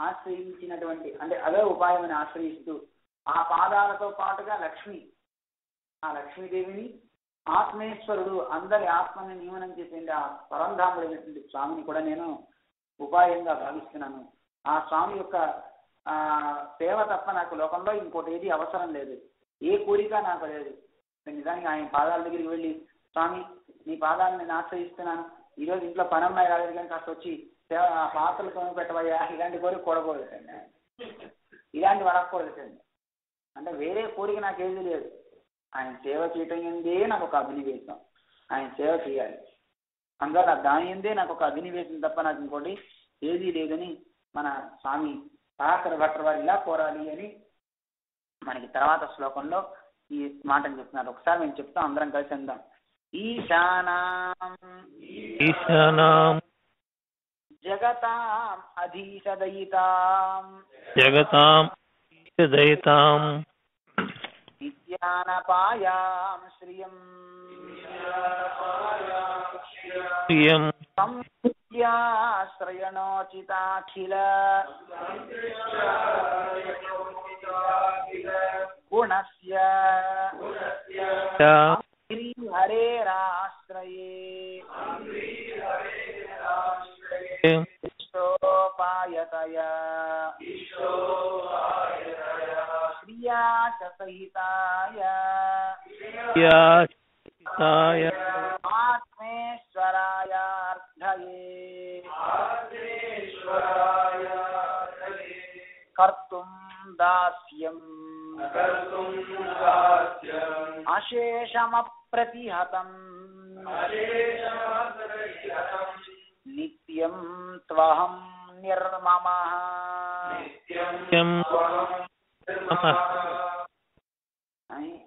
ఆశ్రయించినటువంటి అంటే అదే ఉపాయమని ఆశ్రయిస్తూ ఆ పాదాలతో పాటుగా ఆ లక్ష్మీదేవిని ఆత్మేశ్వరుడు అందరి ఆత్మని నియమనం చేసేటువంటి ఆ పరంధాముడైనటువంటి స్వామిని కూడా నేను ఉపాయంగా భావిస్తున్నాను. ఆ స్వామి యొక్క సేవ తప్ప నాకు లోకంలో ఇంకోటి ఏది అవసరం లేదు, ఏ కోరిక నాకు లేదు. నిజానికి ఆయన పాదాల దగ్గరికి వెళ్ళి స్వామి నీ పాదాలను నేను ఆశ్రయిస్తున్నాను, ఈరోజు ఇంట్లో పనమ్మాయి రాలేదు కానీ కాస్త వచ్చి పాత్రలు తోమి పెట్టవయ్యా, ఇలాంటి కోరిక కూడకూడదండి, ఇలాంటివి అడగకూడదండి. అంటే వేరే కోరిక నాకేది లేదు. ఆయన సేవ చేయటం ఎందే నాకు ఒక అభినివేశం, ఆయన సేవ చేయాలి అందువల్ల దాని ఎందే నాకు ఒక అభినివేశం తప్ప నాకు ఇంకోటి ఏదీ లేదని మన స్వామి పరాశర భట్టర్ వారు ఇలా కోరాలి అని మనకి తర్వాత శ్లోకంలో ఈ మాటను చెప్తున్నారు. ఒకసారి మేము చెప్తాం, అందరం కలిసి అందాం. ఈశానాం జగతాం అధీశదయితాం నిత్యానపాయాం శ్రియం సంశ్రయణోచితాఖిల గుణస్య హరేరాశ్రయే ఇష్టోపాయతయా శ్రియాసహితాయ ఆత్మేశ్వరాయార్థయే కర్తుం దాస్యం అశేషమప్రతిహతం నిత్యం త్వహం నిర్మమః.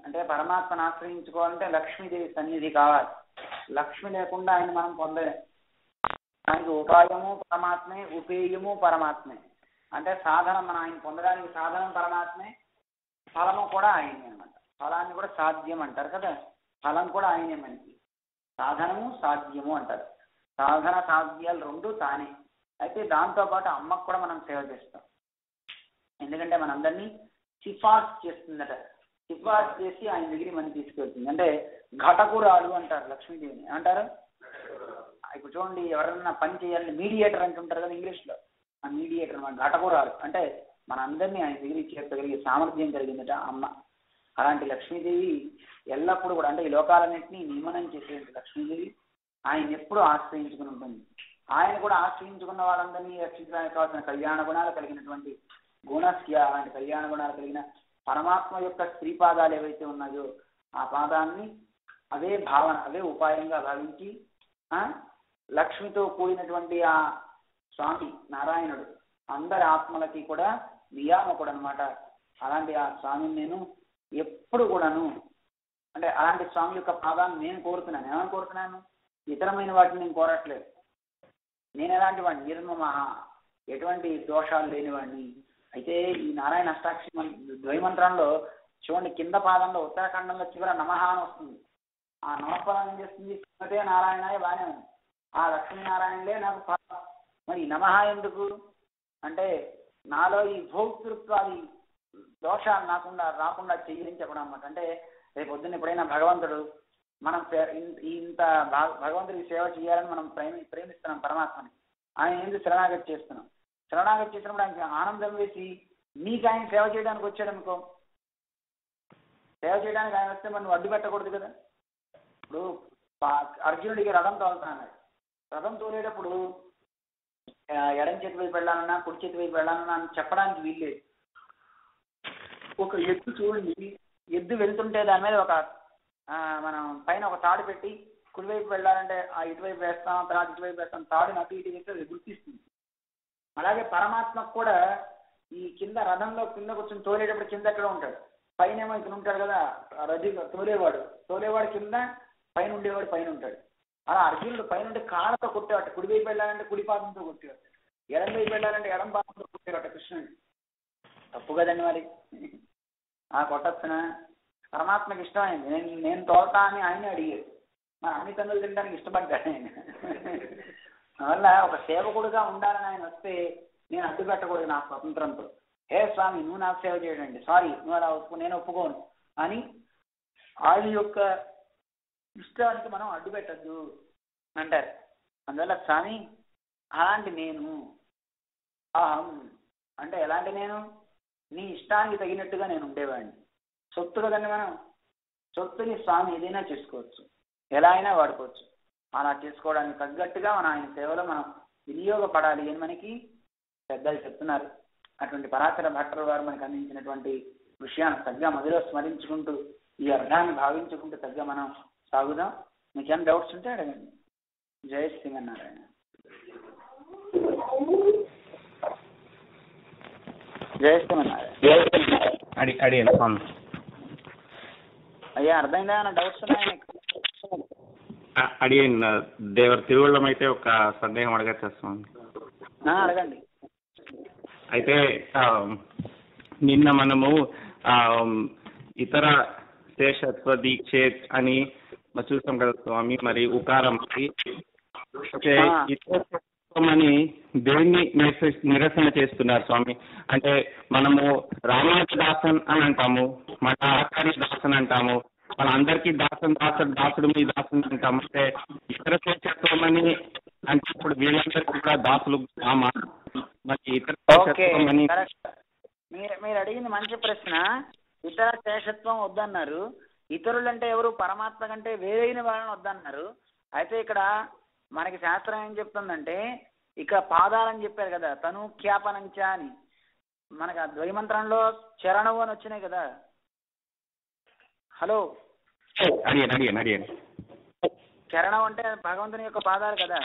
అంటే పరమాత్మను ఆశ్రయించుకోవాలంటే లక్ష్మీదేవి సన్నిధి కావాలి. లక్ష్మి లేకుండా ఆయన మనం పొందలేం. ఆయనకి ఉపాయము పరమాత్మే, ఉపేయము పరమాత్మే. అంటే సాధనం మన ఆయన పొందడానికి సాధనం పరమాత్మే, ఫలము కూడా ఆయనే అనమాట. ఫలాన్ని కూడా సాధ్యం అంటారు కదా, ఫలం కూడా ఆయనే. మనకి సాధనము సాధ్యము అంటారు. సాధన సాధ్యాలు రెండు తానే. అయితే దాంతోపాటు అమ్మకు కూడా మనం సేవ చేస్తాం. ఎందుకంటే మనందరినీ సిఫార్సు చేస్తుందట. సిఫార్సు చేసి ఆయన దగ్గరికి మనం తీసుకెళ్తుంది. అంటే ఘటకురాలు అంటారు లక్ష్మీదేవిని. ఏమంటారు? ఇప్పుడు చూడండి, ఎవరైనా పని చేయాలని మీడియేటర్ అంటుంటారు కదా ఇంగ్లీష్లో. ఆ మీడియేటర్ మన ఘటకురాలు అంటే మన అందరినీ ఆయన దగ్గరికి చేర్చగలిగే సామర్థ్యం కలిగిందట అమ్మ. అలాంటి లక్ష్మీదేవి ఎల్లప్పుడూ కూడా అంటే ఈ లోకాలన్నింటినీ నియమనం చేసేటువంటి లక్ష్మీదేవి ఆయన ఎప్పుడూ ఆశ్రయించుకుని ఉంటుంది. ఆయన కూడా ఆశ్రయించుకున్న వాళ్ళందరినీ రక్షించడానికి కావాల్సిన కళ్యాణ గుణాలు కలిగినటువంటి గుణస్య, అలాంటి కళ్యాణ గుణాలు కలిగిన పరమాత్మ యొక్క శ్రీపాదాలు ఏవైతే ఉన్నాయో ఆ పాదాన్ని అదే భావన, అదే ఉపాయంగా భావించి లక్ష్మితో కూడినటువంటి ఆ స్వామి నారాయణుడు అందరి ఆత్మలకి కూడా నియామకుడు అనమాట. అలాంటి ఆ స్వామిని నేను ఎప్పుడు కూడాను అంటే అలాంటి స్వామి యొక్క పాదాన్ని నేను కోరుతున్నాను. ఏమని కోరుతున్నాను? ఇతరమైన వాటిని నేను కోరట్లేదు. నేను ఎలాంటి వాడిని, నిర్మమః, ఎటువంటి దోషాలు లేనివాడిని. అయితే ఈ నారాయణ అష్టాక్షి ద్వైమంత్రంలో చూడండి, కింద పాదంలో ఉత్తరాఖండంలో చివర నమః అని వస్తుంది. ఆ నమఃపదం ఏం చేస్తుంది? శ్రీమతే నారాయణాయ బాగానే ఉంది, ఆ లక్ష్మీనారాయణలే నాకు ఫలం. మరి నమః ఎందుకు అంటే నాలో ఈ భోక్తృత్వాది దోషాలు రాకుండా చెయ్యని చెప్పడం అన్నమాట. అంటే రేపు పొద్దున్న ఎప్పుడైనా భగవంతుడు మనం ఇంత భగవంతుడికి సేవ చేయాలని మనం ప్రేమిస్తున్నాం పరమాత్మని, ఆయన ఎందుకు శరణాగతి చేస్తున్నాం. శరణాగతి చేసినప్పుడు ఆయనకి ఆనందం వేసి నీకు ఆయన సేవ చేయడానికి వచ్చాడు అనుకో, సేవ చేయడానికి ఆయన వస్తే మనం అడ్డు పెట్టకూడదు కదా. ఇప్పుడు అర్జునుడికి రథం తోలుతాడు, రథం తోలేటప్పుడు ఎడం చేతి వైపు వెళ్ళాలన్నా కుడి చేతి వైపు వెళ్ళాలన్నా అని చెప్పడానికి వీల్లేదు. ఒక ఎద్దు చూడండి, ఎద్దు వెళ్తుంటే దాని మీద ఒక మనం పైన ఒక తాడు పెట్టి కుడివైపు వెళ్ళాలంటే ఆ ఇటువైపు వేస్తాం, తర్వాత ఇటువైపు వేస్తాం, తాడుని అటు ఇటు వేస్తే అది గుర్తిస్తుంది. అలాగే పరమాత్మకు కూడా ఈ కింద రథంలో కింద కూర్చొని తోలేటప్పుడు కింద ఎక్కడ ఉంటాడు, పైన ఏమో ఇక్కడ ఉంటాడు కదా రథి తోలేవాడు కింద, పైన ఉండేవాడు పైన ఉంటాడు. అలా అర్జునుడు పైనుండి కాళ్ళతో కొట్టేవాట, కుడివైపు వెళ్ళాలంటే కుడి పాదంతో కొట్టేవాడు, ఎడం వైపు వెళ్ళాలంటే ఎడం పాదంతో కొట్టేవాట కృష్ణుడు. తప్పు కదండి మరి, కొట్టచ్చునా? పరమాత్మకి ఇష్టమైంది, నేను తోలుతా అని ఆయన అడిగాడు, మరి అన్ని తన్నులు తినడానికి ఇష్టపడ్డాడు ఆయన. అందువల్ల ఒక సేవకుడుగా ఉండాలని ఆయన వస్తే నేను అడ్డు పెట్టకూడదు నా స్వతంత్రంతో. హే స్వామి నువ్వు నాకు సేవ చేయడండి, సారీ నువ్వు అలా నేను ఒప్పుకోను అని ఆయన యొక్క ఇష్టానికి మనం అడ్డు పెట్టద్దు అంటారు. అందువల్ల స్వామి అలాంటి నేను అహం అంటే ఎలాంటి నేను, నీ ఇష్టానికి తగినట్టుగా నేను ఉండేవాడిని. సొత్తు కదండి, మనం సొత్తుని స్వామి ఏదైనా చేసుకోవచ్చు, ఎలా అయినా వాడుకోవచ్చు. అలా చేసుకోవడానికి తగ్గట్టుగా మన ఆయన సేవలో మనం వినియోగపడాలి అని మనకి పెద్దలు చెప్తున్నారు. అటువంటి పరాశర భట్టర్ వారు మనకు అందించినటువంటి విషయాన్ని తగ్గ మదిలో స్మరించుకుంటూ ఈ అర్థాన్ని భావించుకుంటూ తగ్గ మనం సాగుదాం. మీకేం డౌట్స్ ఉంటే అడగండి. జయ శ్రీమన్నారాయణ. జయ శ్రీమన్నారాయణ. అయ్యా అర్థమైందా? డౌట్స్ ఉన్నాయా? అడిగిన దేవర తిరువళ్ళం అయితే ఒక సందేహం అడగచ్చేస్తాం. అడగండి. అయితే నిన్న మనము ఇతర శేషత్వ దీక్షేత్ అని చూసాం కదా స్వామి, మరి ఉకారం అని దేన్ని నిరసన చేస్తున్నారు స్వామి? అంటే మనము రామానుజ దాసన్ అని అంటాము, మన ఆచార్య దాసన్ అంటాము, మన అందరికీ దాసుడు మీ దాసుడు అంటాము. అంటే ఇతర శేషత్వం అని అంటే ఇప్పుడు వీళ్ళందరికీ కూడా దాసులు మరి ఇతర శేషత్వం అని. మీరు అడిగింది మంచి ప్రశ్న. ఇతర శేషత్వం వద్దన్నారు. ఇతరులు అంటే ఎవరు? పరమాత్మ కంటే వేరైన వాళ్ళని వద్దన్నారు. అయితే ఇక్కడ మనకి శాస్త్రం ఏం చెప్తుందంటే, ఇక పాదాలని చెప్పారు కదా, తనూఖ్యాపనంచ అని. మనకు ఆ ద్వైమంత్రంలో చరణవు అని వచ్చినాయి కదా. హలో, చరణం అంటే భగవంతుని యొక్క పాదాలు కదా.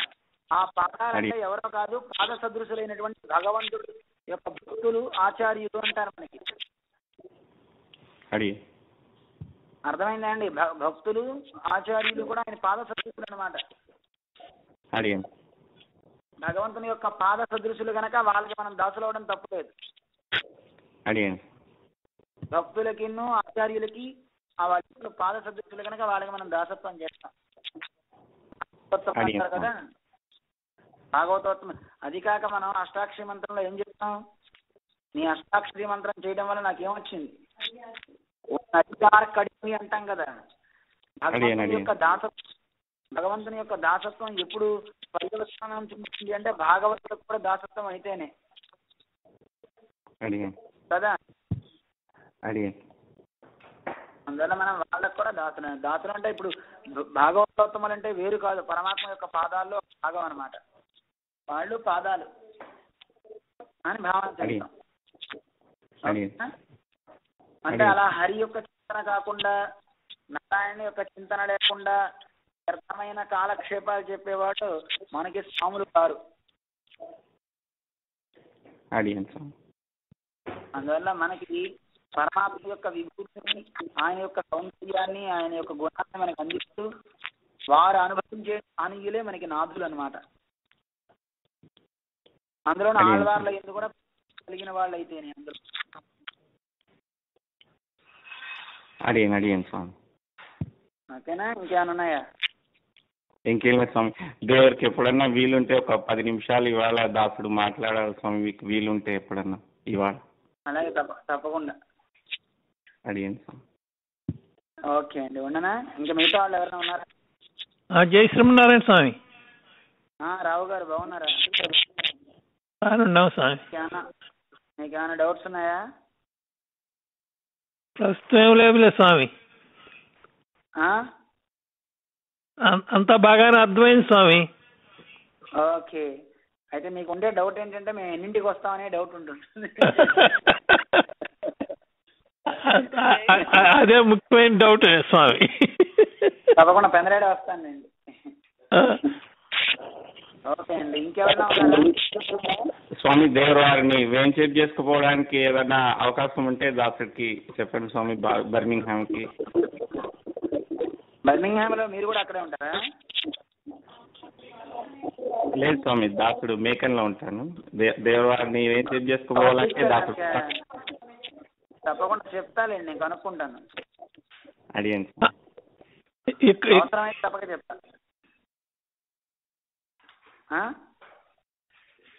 ఆ పాదాలు అంటే ఎవరో కాదు, పాద సదృశులైనటువంటి భగవంతుడు యొక్క భక్తులు ఆచార్యులు అంటారు మనకి. అర్థమైందా అండి? భక్తులు ఆచార్యులు కూడా ఆయన పాద సదృశులు అనమాట. భగవంతుని యొక్క పాద సదృశులు కనుక వాళ్ళకి మనం దాసులు అవడం తప్పులేదు. భక్తులకి ఆచార్యులకి వాళ్ళ పాద సదృశులు కనుక వాళ్ళకి మనం దాసత్వం చేస్తాం కదా. భాగవతోత్తం. అది కాక మనం అష్టాక్షరి మంత్రంలో ఏం చెప్తాం? నీ అష్టాక్షరి మంత్రం చేయడం వల్ల నాకేమొచ్చింది? అధికార కడిమి అంటాం కదా. భగవంతుని యొక్క దాసత్వం ఎప్పుడు పరిగణన చెందుతుంది అంటే భాగవతులకు కూడా దాసత్వం అయితేనే కదా. అందువల్ల మనం వాళ్ళకు కూడా దాసులు అంటే ఇప్పుడు భాగవతోత్తములు అంటే వేరు కాదు, పరమాత్మ యొక్క పాదాల్లో భాగం అనమాట. వాళ్ళు పాదాలు అని భావన చేస్తాం. అంటే అలా హరి యొక్క చింతన కాకుండా, నారాయణ యొక్క చింతన లేకుండా వ్యర్థమైన కాలక్షేపాలు చెప్పేవాడు మనకి స్వాములు కారు. అందువల్ల మనకి పరమాత్మ యొక్క విభూతిని, ఆయన యొక్క సౌందర్యాన్ని, ఆయన యొక్క గుణాన్ని మనకు అందిస్తూ వారు అనుభవించే స్థానియులే మనకి నాథులు అనమాట. అందులో ఆళ్వార్ల ఎందుకు కూడా కలిగిన వాళ్ళు అయితేనే అందులో అడిగాను స్వామి. ఓకేనా, ఇంకేమైనా ఉన్నాయా? ఇంకేం లేదు స్వామి. దేవుడికి ఎప్పుడన్నా వీలుంటే ఒక 10 నిమిషాలు ఇవాళ దాసుడు మాట్లాడాలి స్వామి, మీకు వీలుంటే ఎప్పుడన్నా ఇవాళ. అలాగే తప్పకుండా అడిగాను స్వామి. ఓకే అండి, ఉండనా? ఇంకా మిగతా వాళ్ళు ఎవరైనా ఉన్నారా? జై శ్రీమన్నారాయణ స్వామి. రావు గారు బాగున్నారా? బాగున్నాం స్వామి. మీకు ఏమైనా డౌట్స్ ఉన్నాయా? ప్రస్తుతం ఏం లేదు స్వామి, అంతా బాగానే అర్థమైంది స్వామి. ఓకే, అయితే మీకు ఉండే డౌట్ ఏంటంటే మేము ఎన్నింటికి వస్తామనే డౌట్ ఉంటుంది. అదే ముఖ్యమైన డౌట్ స్వామి. తప్పకుండా పెందరాడే వస్తానండి. ఓకే అండి, ఇంకెవరైనా ఉన్నారా? స్వామి దేవుడు వారిని వేంచేపు చేసుకుపోవడానికి ఏదైనా అవకాశం ఉంటే దాసుడికి చెప్పండి స్వామి. బర్మింగ్హామ్కి. బర్మింగ్హామ్లో మీరు కూడా అక్కడే ఉంటారా? లేదు స్వామి, దాసుడు మేకన్లో ఉంటాను. దేవుడు వారిని వేంచేపు చేసుకుపోవాలంటే దాసుడు. తప్పకుండా చెప్తాలేండి, నేను కనుక్కుంటాను. అడిగాను, అవసరమైతే తప్పక చెప్తా.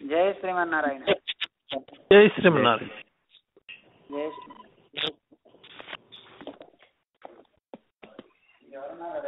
జై శ్రీమన్నారాయణ. జై శ్రీమన్నారాయణ. జై శ్రీ. ఎవరున్నారా?